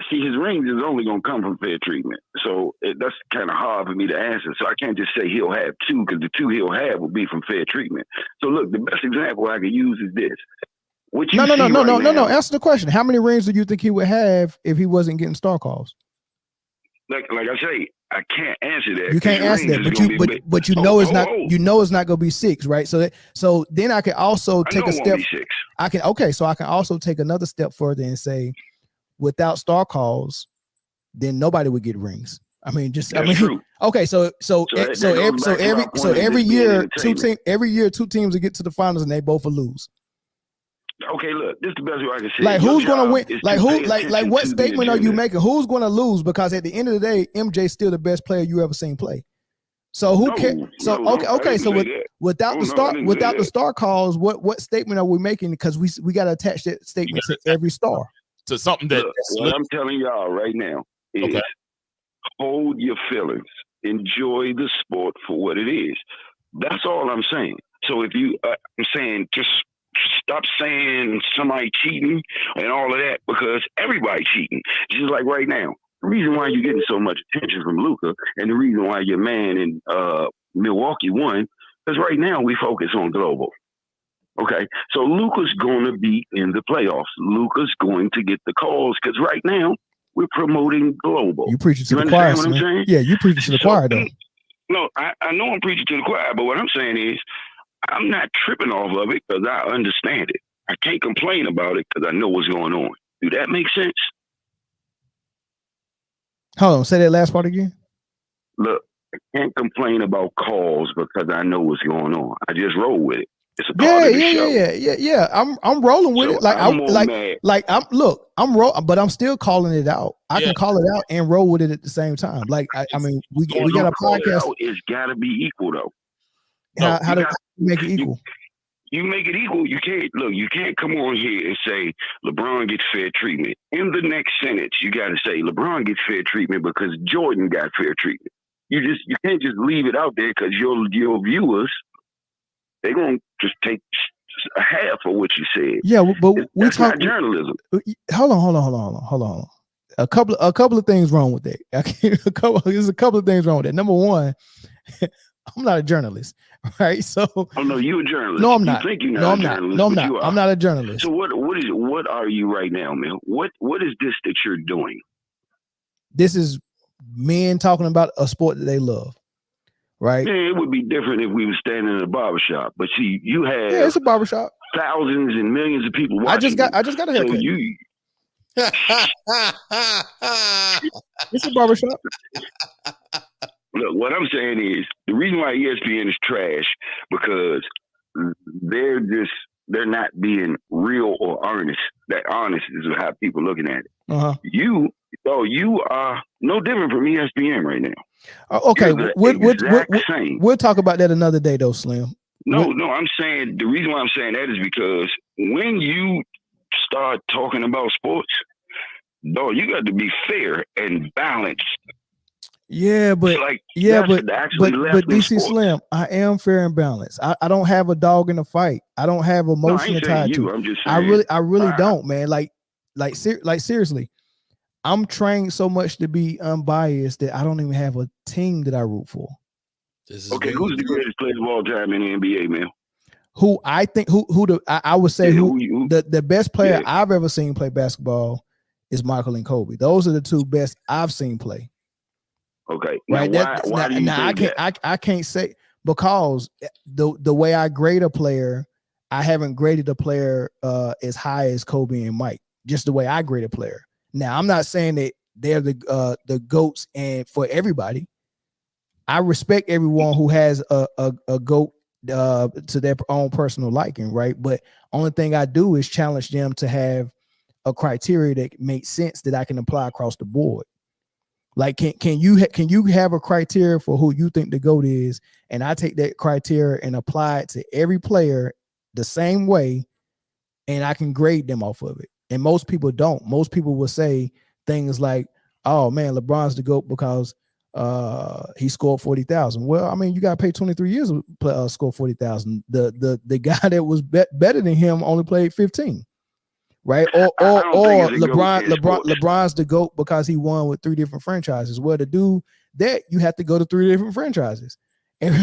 See, his rings is only going to come from fair treatment. So that's kind of hard for me to answer. So I can't just say he'll have 2, because the 2 he'll have will be from fair treatment. So look, the best example I could use is this. No. Answer the question. How many rings do you think he would have if he wasn't getting star calls? like I say, I can't answer that. You can't answer that, but you know it's not. You know it's not going to be 6, right? So then I can also take a step. I can also take another step further and say, without star calls, then nobody would get rings. I mean, true. Okay, so every year 2 teams will get to the finals and they both will lose. Okay, look, this is the best way I can say. Like, who's gonna win? Like what statement are you making? Who's gonna lose? Because at the end of the day, MJ's still the best player you ever seen play. So who cares? So okay. So without the star calls, what statement are we making? Because we got to attach that statement to every star. To something that what I'm telling y'all right now is hold your feelings, enjoy the sport for what it is. That's all I'm saying. So if you, I'm saying just stop saying somebody cheating and all of that, because everybody cheating. Just like right now, the reason why you're getting so much attention from Luka and the reason why your man in Milwaukee won, because right now we focus on global. Okay, so Luka's going to be in the playoffs. Luka's going to get the calls because right now we're promoting global. You preaching to the choir, what I'm saying? Yeah, you preaching to the choir, though. No, I know I'm preaching to the choir, but what I'm saying is I'm not tripping off of it because I understand it. I can't complain about it because I know what's going on. Do that make sense? Hold on, say that last part again. Look, I can't complain about calls because I know what's going on. I just roll with it. It's a part of the show. Yeah. I'm rolling with it. Like I'm but I'm still calling it out. I can call it out and roll with it at the same time. Like I mean, we got a podcast. It's got to be equal though. How do you make it equal? You make it equal. You can't come on here and say LeBron gets fair treatment. In the next sentence, you got to say LeBron gets fair treatment because Jordan got fair treatment. You can't just leave it out there because your viewers, they're going to just take a half of what you said. Yeah, but we talk journalism. Hold on. A couple of things wrong with that. There's a couple of things wrong with that. Number one, I'm not a journalist, right? So no, you're a journalist. No, I'm not. You think you're not a journalist? No, I'm not. I'm not a journalist. So what are you right now, man? What is this that you're doing? This is men talking about a sport that they love. Right. Yeah, it would be different if we were standing in a barbershop. But see, you have it's a barbershop. Thousands and millions of people watching. I just got a haircut. So it's a barbershop. Look, what I'm saying is the reason why ESPN is trash because they're not being real or honest. That honest is how people looking at it. Uh-huh. You are no different from ESPN right now. Okay, we'll talk about that another day, though, Slim. No, I'm saying the reason why I'm saying that is because when you start talking about sports, though, you got to be fair and balanced. Yeah, but DC Slim, I am fair and balanced. I don't have a dog in the fight. I don't have emotion tied to it. I'm just saying, I really don't, man. Like seriously. I'm trained so much to be unbiased that I don't even have a team that I root for. Okay, who's the greatest player of all time in the NBA, man? Who I think I would say the best player I've ever seen play basketball is Michael and Kobe. Those are the two best I've seen play. Okay, right. Why do you think I can't say because the way I grade a player, I haven't graded a player as high as Kobe and Mike. Just the way I grade a player. Now, I'm not saying that they're the GOATs and for everybody. I respect everyone who has a GOAT to their own personal liking, right? But only thing I do is challenge them to have a criteria that makes sense that I can apply across the board. Like, can you have a criteria for who you think the GOAT is, and I take that criteria and apply it to every player the same way, and I can grade them off of it. And most people don't. Most people will say things like, "Oh man, LeBron's the GOAT because he scored 40,000." Well, I mean, you got to pay 23 years to score 40,000. The guy that was better than him only played 15, right? Or LeBron's the GOAT because he won with 3 different franchises. Well, to do that, you have to go to 3 different franchises. And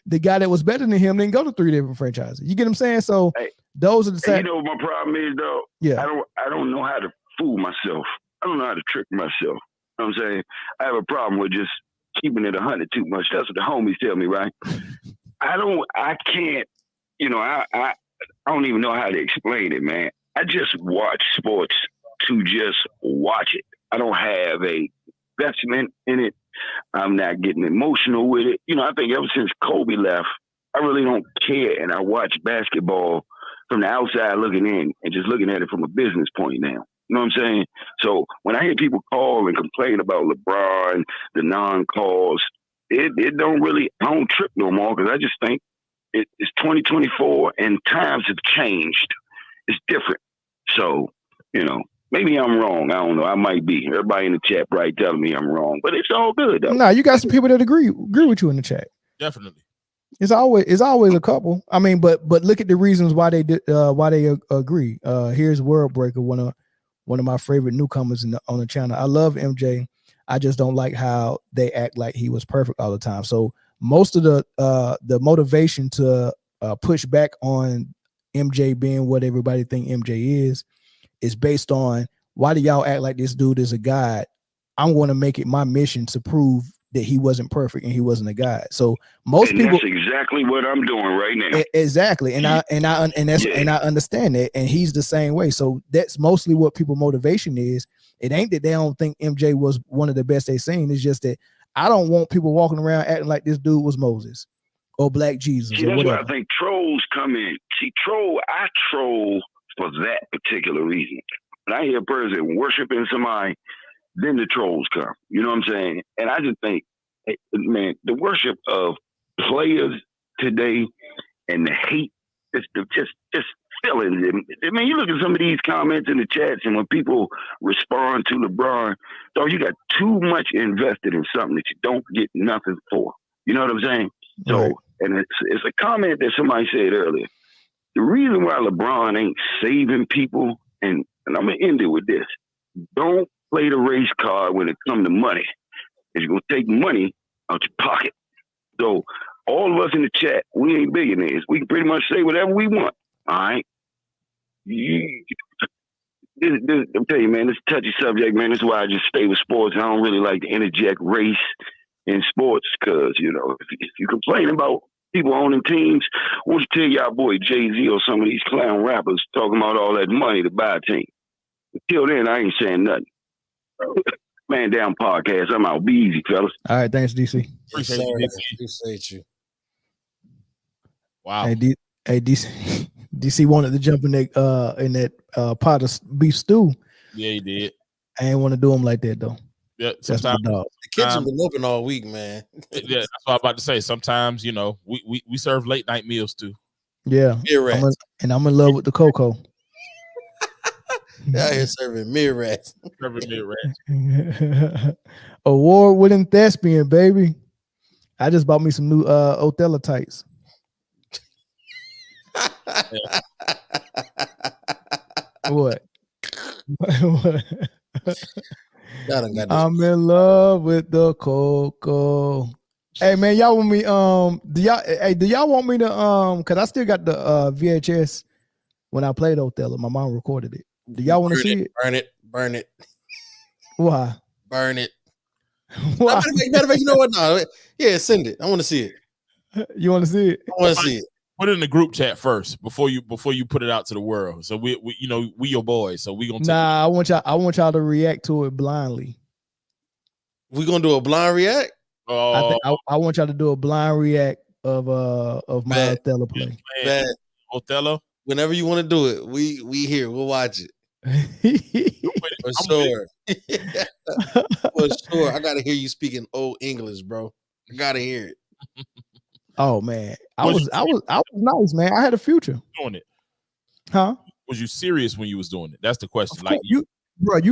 the guy that was better than him didn't go to 3 different franchises. You get what I'm saying? So those are the same. You know what my problem is, though? Yeah. I don't know how to fool myself. I don't know how to trick myself. know what I'm saying? I have a problem with just keeping it 100 too much. That's what the homies tell me, right? I can't, I don't even know how to explain it, man. I just watch sports to just watch it. I don't have a investment in it. I'm not getting emotional with it. I think ever since Kobe left, I really don't care. And I watch basketball from the outside looking in and just looking at it from a business point now. You know what I'm saying? So when I hear people call and complain about LeBron, the non-calls, it don't really, I don't trip no more because I just think it's 2024 and times have changed. It's different. So, maybe I'm wrong. I don't know. I might be. Everybody in the chat probably telling me I'm wrong, but it's all good though. No, you got some people that agree with you in the chat. Definitely. It's always a couple. I mean, but look at the reasons why they agree. Here's World Breaker, one of my favorite newcomers on the channel. I love MJ. I just don't like how they act like he was perfect all the time. So most of the motivation to push back on MJ being what everybody think MJ is based on, why do y'all act like this dude is a god? I'm going to make it my mission to prove that he wasn't perfect and he wasn't a god. So most people, that's exactly what I'm doing right now. Exactly, and I understand that, and he's the same way. So that's mostly what people motivation is. It ain't that they don't think MJ was one of the best they seen. It's just that I don't want people walking around acting like this dude was Moses or Black Jesus. See, that's why I think trolls come in. See, I troll for that particular reason. When I hear a person worshiping somebody, then the trolls come. You know what I'm saying? And I just think, man, the worship of players today and the hate is just feelings. I mean, you look at some of these comments in the chats, and when people respond to LeBron, dog, you got too much invested in something that you don't get nothing for. You know what I'm saying? So, right. And it's a comment that somebody said earlier. The reason why LeBron ain't saving people, and I'm gonna end it with this: don't play the race card when it comes to money. It's gonna take money out your pocket. So all of us in the chat, we ain't billionaires. We can pretty much say whatever we want. All right. I'm telling you, man, this is a touchy subject, man. This is why I just stay with sports. I don't really like to interject race in sports because, if you complain about people owning teams, why don't you tell y'all boy Jay-Z or some of these clown rappers talking about all that money to buy a team? Until then, I ain't saying nothing. Man down podcast. I'm out. Be easy, fellas. All right, thanks, DC. Appreciate you. Wow. Hey, DC wanted to jump in that pot of beef stew. Yeah, he did. I ain't want to do him like that though. Yeah, sometimes the kitchen been open all week, man. Yeah, that's what I'm about to say. Sometimes, we serve late night meals too. Yeah, I'm in love with the cocoa. Out here serving mirror rats. Award-winning thespian, baby. I just bought me some new Othello tights. What? I'm in love with the cocoa. Hey man, y'all want me? Do y'all want me to Cause I still got the VHS when I played Othello. My mom recorded it. Do y'all want to see it? Burn it. Why? Burn it. Why? Matter of fact, you know what? No, yeah, send it. I want to see it. You want to see it? I want to see it. Put it in the group chat first before you put it out to the world. So we your boys. So we gonna. I want y'all to react to it blindly. We gonna do a blind react. I want y'all to do a blind react of my Othello play. Othello. Whenever you want to do it, we here. We'll watch it. For sure. For sure. I gotta hear you speaking old English, bro. I gotta hear it. Oh man, I was nice, man. I had a future doing it. Huh? Was you serious when you was doing it? That's the question. Like you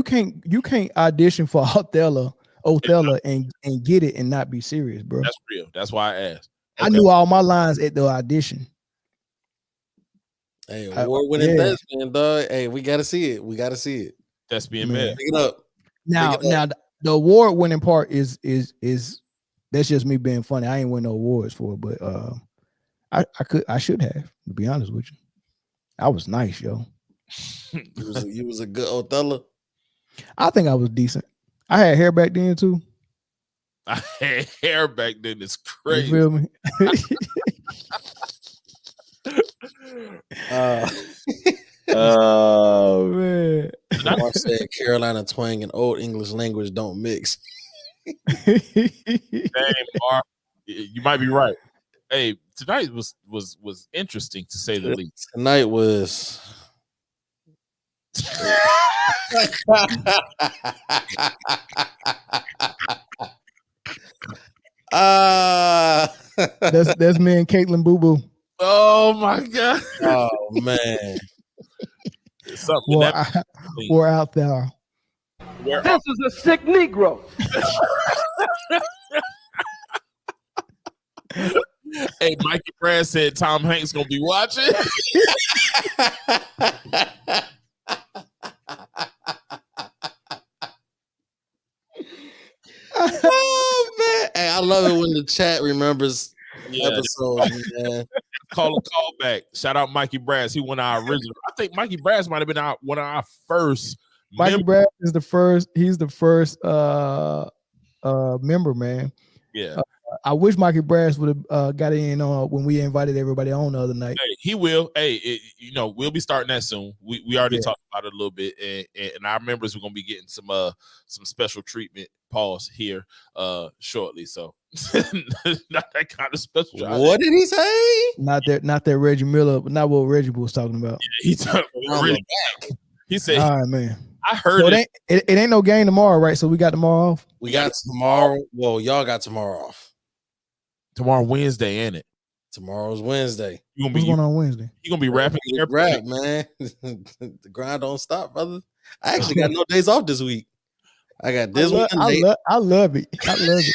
can't audition for Othello and get it and not be serious, bro. That's real. That's why I asked. Okay. I knew all my lines at the audition. Hey, award-winning thespian, dog. Hey, we gotta see it. Thespian man. Pick it up. Now the award-winning part is that's just me being funny. I ain't win no awards for it, but I should have, to be honest with you. I was nice, yo. You was a good Othello. I think I was decent. I had hair back then too. I had hair back then. It's crazy. You feel me? Oh man. Mark said Carolina twang and old English language don't mix. Dang, Mark, you might be right. Hey, tonight was interesting to say the least. Tonight was that's me and Caitlin Boo Boo. Oh my god. Oh man. We're out there. This is a sick Negro. Hey, Mikey Brad said Tom Hanks gonna be watching. Oh man. Hey, I love it when the chat remembers episodes, man. Call back. Shout out Mikey Brass. He won our original. I think Mikey Brass might have been one of our first. Mikey Brass is the first. He's the first member, man. Yeah. I wish Mikey Brass would have got in when we invited everybody on the other night. Hey, he will. Hey, we'll be starting that soon. We already talked about it a little bit, and our members are gonna be getting some special treatment. Pause here shortly. So not that kind of special. What did he say? Not that Reggie Miller, but not what Reggie was talking about. Yeah, he talking really back. He said, "All right, man." I heard so it ain't no game tomorrow, right? So we got tomorrow off. We got tomorrow. Well, y'all got tomorrow off. Tomorrow Wednesday, ain't it? Tomorrow's Wednesday. What's going on Wednesday? You gonna be rapping? Rap, man. The grind don't stop, brother. I actually got no days off this week. I got this one. I love it. I love it.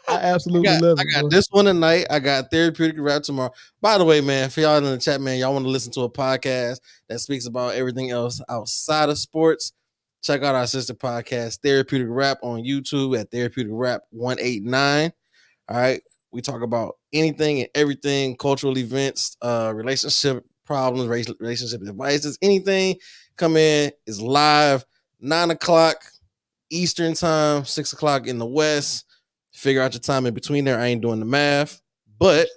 I absolutely love it. I got this one tonight. I got therapeutic rap tomorrow. By the way, man, for y'all in the chat, man, y'all want to listen to a podcast that speaks about everything else outside of sports, check out our sister podcast, Therapeutic Rap, on YouTube at Therapeutic Rap 189. All right. We talk about anything and everything, cultural events, relationship problems, relationship advices, anything. Come in. It's live, 9:00 Eastern time, 6:00 in the West. Figure out your time in between there. I ain't doing the math, but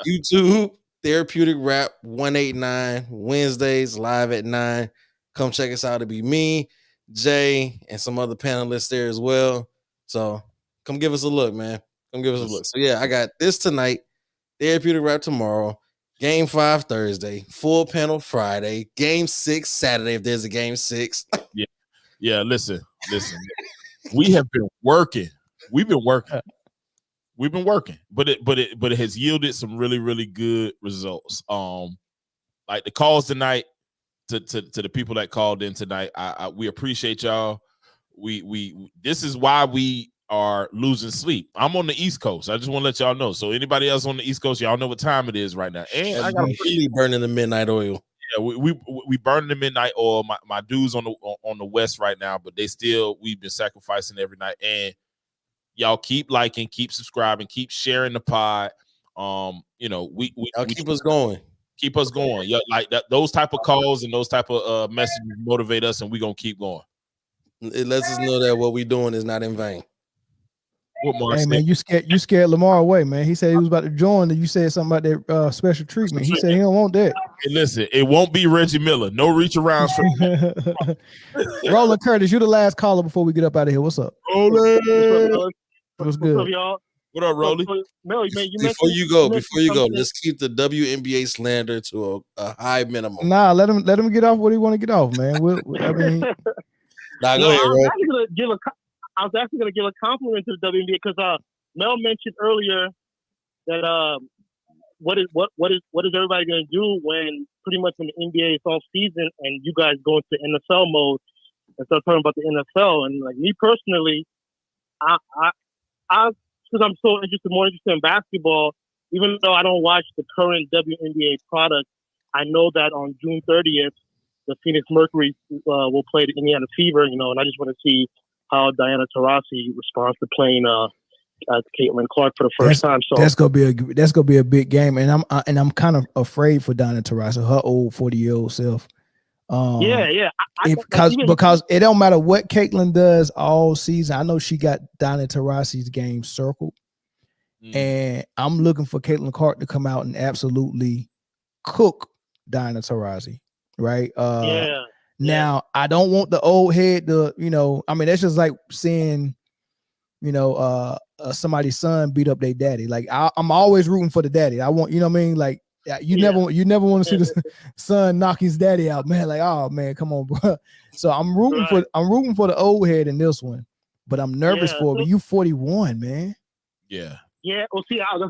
YouTube, Therapeutic Rap 189, Wednesdays, live at 9. Come check us out. It'll be me, Jay, and some other panelists there as well. So come give us a look, man. Come give us a look. So yeah, I got this tonight, Therapeutic Rap tomorrow, Game 5 Thursday, full panel Friday, Game 6 Saturday if there's a Game 6. Yeah. Listen. We have been working. We've been working, but it has yielded some really, really good results. Like the calls tonight to the people that called in tonight. We appreciate y'all. We this is why we are losing sleep. I'm on the East Coast. I just want to let y'all know. So anybody else on the East Coast, y'all know what time it is right now. And I got really burning the midnight oil. Yeah, we burning the midnight oil. My dudes on the West right now, but we've been sacrificing every night. And y'all keep liking, keep subscribing, keep sharing the pod. We keep us going. Keep us going. Yeah, like that. Those type of calls and those type of messages motivate us, and we gonna keep going. It lets us know that what we're doing is not in vain. Hey man, you scared Lamar away, man. He said he was about to join, and you said something about that special treatment. He said he don't want that. Hey, listen, it won't be Reggie Miller. No reach around. Roland Curtis, you're the last caller before we get up out of here. What's up? Roland. What's good? What's up, y'all? What up, Rolly? Before you go, let's keep the WNBA slander to a high minimum. Nah, let him get off what he want to get off, man. Go ahead, Ro. I was actually going to give a compliment to the WNBA because Mel mentioned earlier that what is everybody going to do when pretty much when the NBA is off season and you guys go into NFL mode and start talking about the NFL. And like me personally, I because I'm more interested in basketball, even though I don't watch the current WNBA product, I know that on June 30th, the Phoenix Mercury will play the Indiana Fever, and I just want to see how Diana Taurasi responds to playing Caitlin Clark for the first time. So that's gonna be a big game, and I'm kind of afraid for Diana Taurasi, her old 40-year-old self. Yeah. Because it don't matter what Caitlin does all season. I know she got Diana Taurasi's game circled, and I'm looking for Caitlin Clark to come out and absolutely cook Diana Taurasi, right? Now I don't want the old head to, I mean, that's just like saying, somebody's son beat up their daddy. Like I'm always rooting for the daddy. I want, what I mean? Like you never want to see the son knock his daddy out, man. Like, oh man, come on, bro. So I'm rooting for the old head in this one, but I'm nervous for you. 41, man. Yeah. Yeah. Well, see, that's a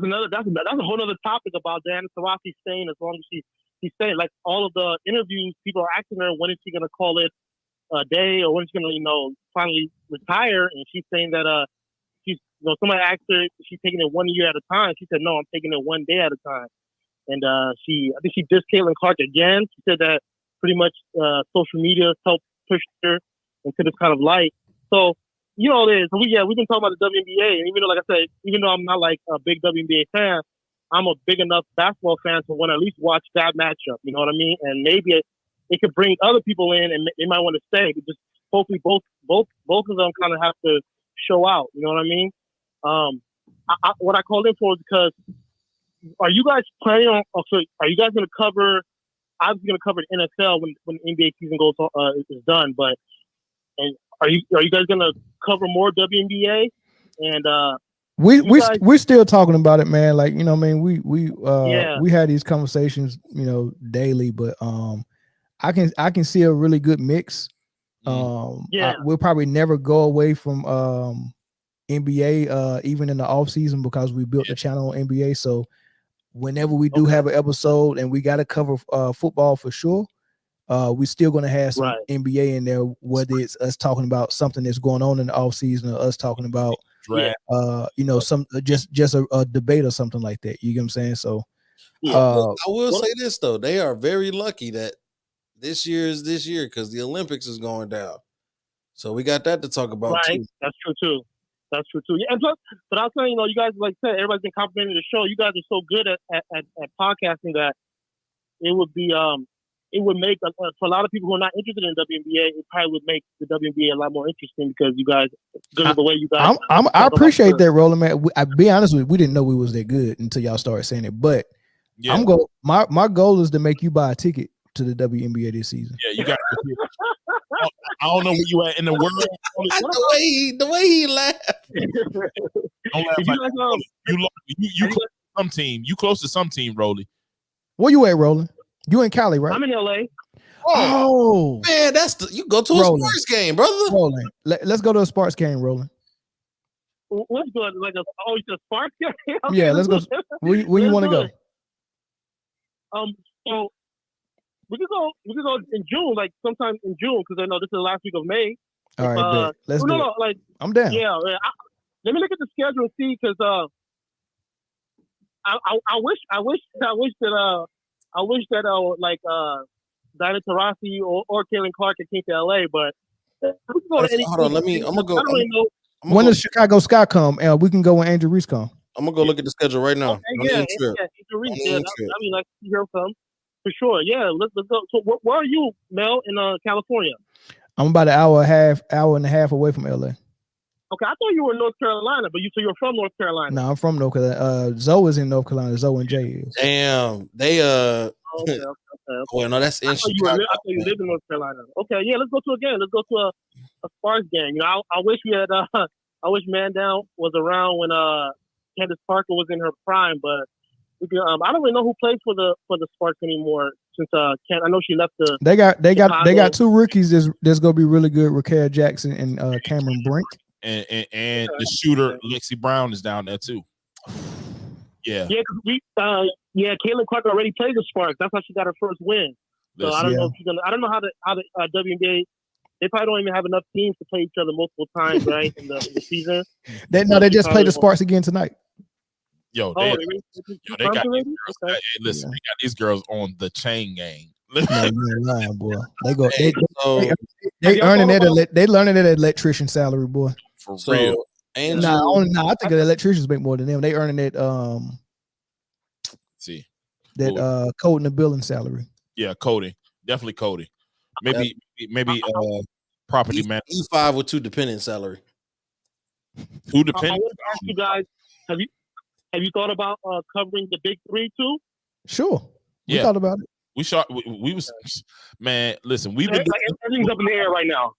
whole other topic about Diana Taurasi staying as long as she's staying. Like all of the interviews, people are asking her, when is she going to call it a day, or when she's going to, finally retire? And she's saying that somebody asked her, she's taking it 1 year at a time. She said, no, I'm taking it 1 day at a time. And I think she dissed Caitlin Clark again. She said that pretty much social media helped push her into this kind of light. So, we've been talking about the WNBA, and even though, like I said, even though I'm not like a big WNBA fan, I'm a big enough basketball fan to want to at least watch that matchup. You know what I mean? And maybe it could bring other people in, and they might want to stay. But just hopefully both of them kind of have to show out. You know what I mean? What I called in for is because, are you guys planning on? Are you guys going to cover? I was going to cover the NFL when the NBA season is done. But are you guys going to cover more WNBA? And we're still talking about it, man. Like, I mean, we had these conversations, daily. But I can see a really good mix. We'll probably never go away from NBA even in the off season, because we built the channel on NBA. So whenever we do have an episode and we got to cover football for sure, we're still going to have some NBA in there, whether it's us talking about something that's going on in the off season, or us talking about some just a debate or something like that. You get what I'm saying? So I will say this though, they are very lucky that this year is this year, because the Olympics is going down. So we got that to talk about too. That's true too. Yeah, and plus, but I was saying, you guys, like I said, everybody's been complimenting the show. You guys are so good at podcasting that it would be it would make for a lot of people who are not interested in WNBA, it probably would make the WNBA a lot more interesting, because you guys, because of the way you guys. I appreciate that, Roland, man. I be honest with you, we didn't know we was that good until y'all started saying it. But my goal is to make you buy a ticket to the WNBA this season. Yeah, you got. I don't know where you at in the world. The way he laughed. Don't laugh you close to some team. You close to some team, Rolly. Where you at, Roland? You in Cali, right? I'm in LA. Oh man, you go to a sports game, brother. Roland, let's go to a sports game, Roland. What's good? Like a sports game? Okay, yeah, let's go. Where you want to go? So we could go in June, like sometime in June, because I know this is the last week of May. All right, let's do it. Like I'm down. Yeah, let me look at the schedule and see, because I wish that Diana Taurasi or Caitlin Clark came to LA, but we can go to any. Hold on, I'm gonna go. I don't really know. When does Chicago Sky come? And we can go when Andrew Reese come. I'm gonna go look at the schedule right now. Okay, Andrew Reese. I mean, like hear from for sure. Yeah, let's go. So where are you, Mel, in California? I'm about an hour and a half away from LA. Okay, I thought you were in North Carolina, but you're from North Carolina. No, I'm from North Carolina. Zoe is in North Carolina. Zoe and Jay is. Damn, they Okay. Well, no, that's in Chicago. I thought you lived in North Carolina. Okay, yeah, let's go to a game. Let's go to a Sparks game. I wish we had. I wish Man Down was around when Candace Parker was in her prime, but I don't really know who plays for the Sparks anymore, since I know she left the. They got two rookies that's gonna be really good. Raquel Jackson and Cameron Brink. And the shooter Lexi Brown is down there too. Yeah. Yeah, Caitlin Clark already played the Sparks. That's how she got her first win. So I don't know if she's gonna. I don't know how the WNBA. They probably don't even have enough teams to play each other multiple times, right? in the season. They just played the Sparks again tonight. They got these girls on the chain gang. No, you ain't lying, boy. They earning that. They learning that electrician salary, boy. For real. And I think the electricians make more than them. They earning that code in the billing salary. Yeah, Cody. Definitely Cody. Maybe property man. E5 with 2 dependent salary. 2 I dependent. want to ask you guys: Have you thought about covering the big 3 too? Sure. We thought about it. We was, man. Listen, we've been everything's up in the air right now.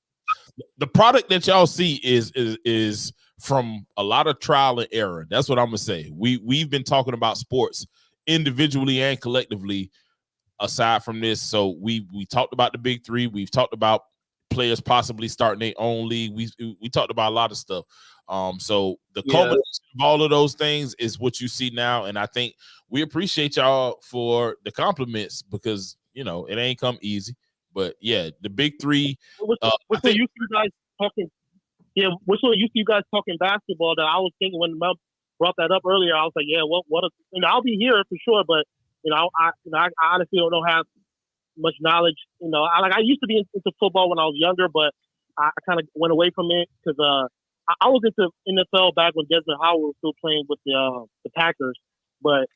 The product that y'all see is from a lot of trial and error. That's what I'm gonna say. We've been talking about sports individually and collectively. Aside from this, so we talked about the big 3. We've talked about players possibly starting their own league. We talked about a lot of stuff. So the culmination of all of those things is what you see now, and I think we appreciate y'all for the compliments because it ain't come easy. But yeah, the big 3. We're so used to you guys talking. Yeah, we're so used to you guys talking basketball that I was thinking when Mel brought that up earlier, I was like, yeah, I'll be here for sure, but I honestly don't have much knowledge. I used to be into football when I was younger, but I kind of went away from it because I was into NFL back when Desmond Howard was still playing with the Packers. But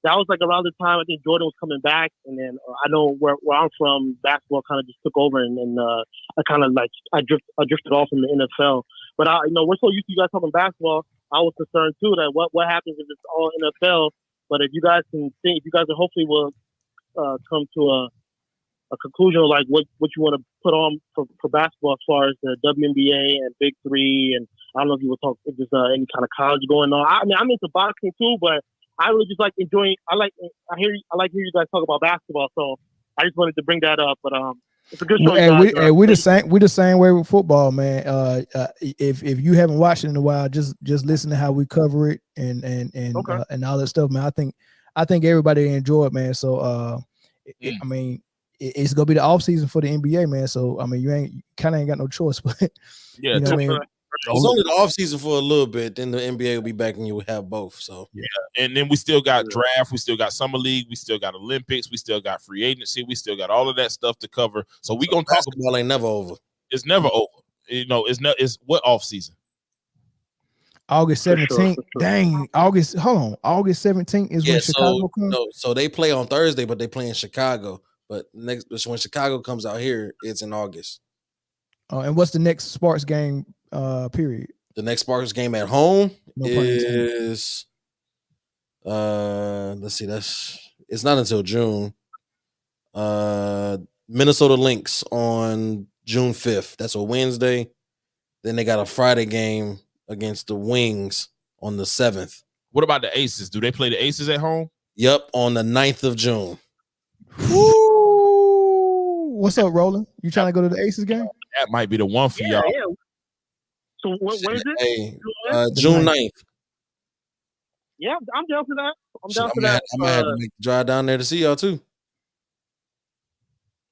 that was like around the time I think Jordan was coming back, and then I know where I'm from, basketball kind of just took over, and I kind of I drifted off from the NFL. But we're so used to you guys talking basketball. I was concerned too that what happens if it's all NFL. But if you guys hopefully will come to a conclusion of like what you want to put on for basketball as far as the WNBA and Big 3, and I don't know if you will talk if there's any kind of college going on. I mean, I'm into boxing too, but I really just like enjoying. I like hearing you guys talk about basketball, so I just wanted to bring that up. But it's a good show. We the same way with football, man. If you haven't watched it in a while, just listen to how we cover it and all that stuff, man. I think everybody enjoy it, man. So I mean, it's gonna be the off season for the NBA, man. So I mean, you ain't got no choice, but yeah, you know what I mean. It's only the off season for a little bit, then the NBA will be back and you will have both. So yeah, and then we still got draft, we still got summer league, we still got Olympics, we still got free agency, we still got all of that stuff to cover. So we gonna talk about ain't never over. It's never over. It's what off season? August 17th. Dang, August 17th is when Chicago comes. So they play on Thursday, but they play in Chicago. But when Chicago comes out here, it's in August. And what's the next Sparks game period? The next Sparks game at home is let's see, it's not until June. Minnesota Lynx on June 5th. That's a Wednesday. Then they got a Friday game against the Wings on the 7th. What about the Aces? Do they play the Aces at home? Yep, on the 9th of June. Woo! What's up, Roland? You trying to go to the Aces game? That might be the one for y'all. Yeah. So when is it? June 9th. Yeah, I'm down for that. I might have to make the drive down there to see y'all too.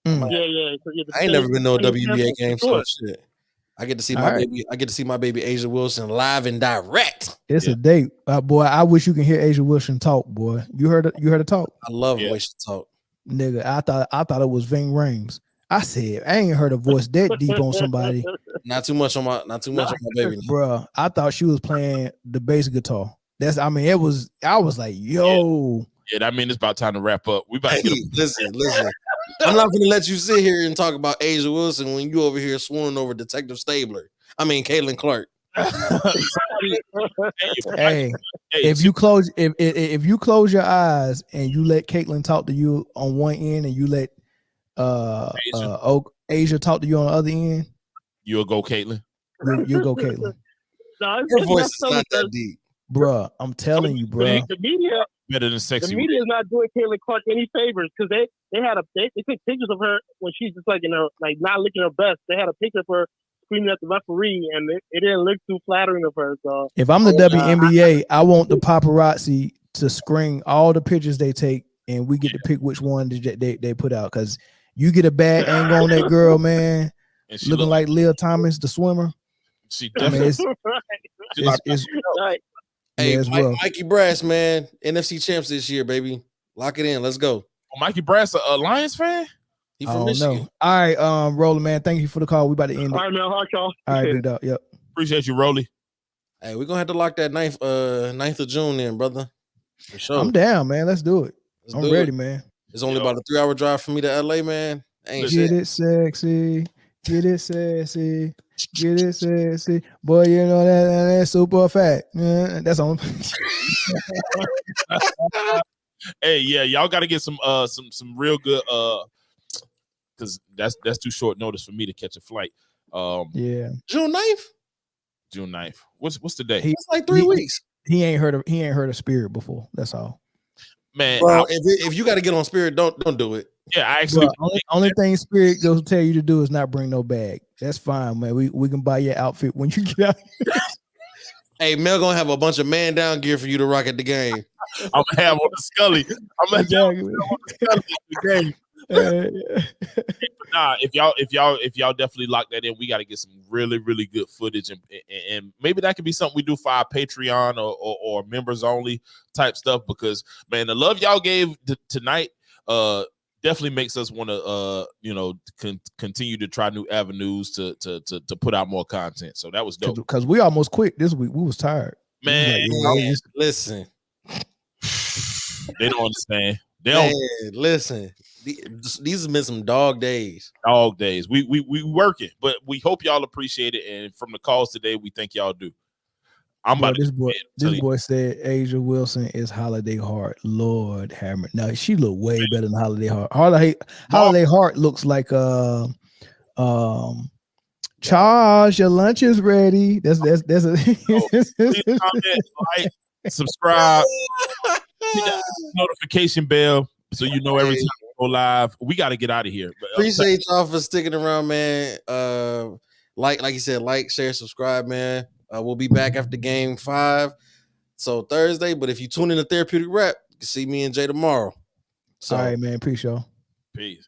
Yeah. I ain't never been to a WNBA game, so shit. I get to see my baby. I get to see my baby Asia Wilson live and direct. It's a date, boy. I wish you can hear Asia Wilson talk, boy. You heard her talk. I love the way she talk, nigga. I thought it was Ving Rhames. I said I ain't heard a voice that deep on somebody. Not too much on my baby, bro. I thought she was playing the bass guitar. I was like, yo. Yeah, that means it's about time to wrap up. We about to get listen. I'm not gonna let you sit here and talk about Asia Wilson when you over here swooning over Detective Stabler. I mean Caitlin Clark. Hey, if you close your eyes and you let Caitlin talk to you on one end and you let Asia talk to you on the other end, you'll go Caitlin. You'll go Caitlin. Her voice is not that deep. Bruh, I'm telling you, bruh. The media better than sexy. The media is not doing Caitlin Clark any favors because they took pictures of her when she's just like not looking her best. They had a picture of her screaming at the referee, and it didn't look too flattering of her. So if I'm the WNBA, I want the paparazzi to screen all the pictures they take, and we get to pick which one they put out. Because you get a bad angle on that girl, man, looking like Leah Thomas, the swimmer. She definitely. It's Hey, Mikey Brass, man, NFC champs this year, baby. Lock it in. Let's go. Oh, Mikey Brass, a Lions fan? He from Michigan. Know. All right, Roland, man. Thank you for the call. We about to end it. All right, man. All right, big dog. Yep. Appreciate you, Rolly. Hey, we're gonna have to lock that 9th of June in, brother. For sure. I'm down, man. Let's do it. I'm ready, man. It's only about a 3-hour drive for me to LA, man. Ain't Get shit. it sexy. Get it sexy. Get it sexy. Boy, you know that's super fat. That's on. Hey, yeah, y'all got to get some real good because that's too short notice for me to catch a flight. Yeah. June 9th? June 9th. What's the day? It's like 3 weeks. He ain't heard of Spirit before. That's all. Man, Bro, if you got to get on Spirit, don't do it. Yeah, I actually only thing Spirit goes to tell you to do is not bring no bag. That's fine, man. We can buy your outfit when you get out. Hey, Mel gonna have a bunch of man down gear for you to rock at the game. I'm gonna have on the Scully. I'm gonna have on the Scully at the game. Nah, if y'all definitely lock that in, we got to get some really, really good footage, and maybe that could be something we do for our Patreon or members only type stuff. Because man, the love y'all gave tonight definitely makes us want to continue to try new avenues to put out more content. So that was dope. Because we almost quit this week. We was tired. Man, listen, they don't understand. They man, don't listen. These have been some dog days. Dog days. We working, but we hope y'all appreciate it. And from the calls today, we think y'all do. This boy said Asia Wilson is Holiday Heart. Lord Hammer. Now she look way better than Holiday Heart. Holiday Heart looks like Charles, your lunch is ready. That's a please comment, like, subscribe, hit that notification bell so you know every time we go live. We got to get out of here. Appreciate y'all for sticking around, man. Like you said, like, share, subscribe, man. We'll be back after game 5, so Thursday. But if you tune in to Therapeutic Rap, you can see me and Jay tomorrow. So, all right, man. Peace, y'all. Peace.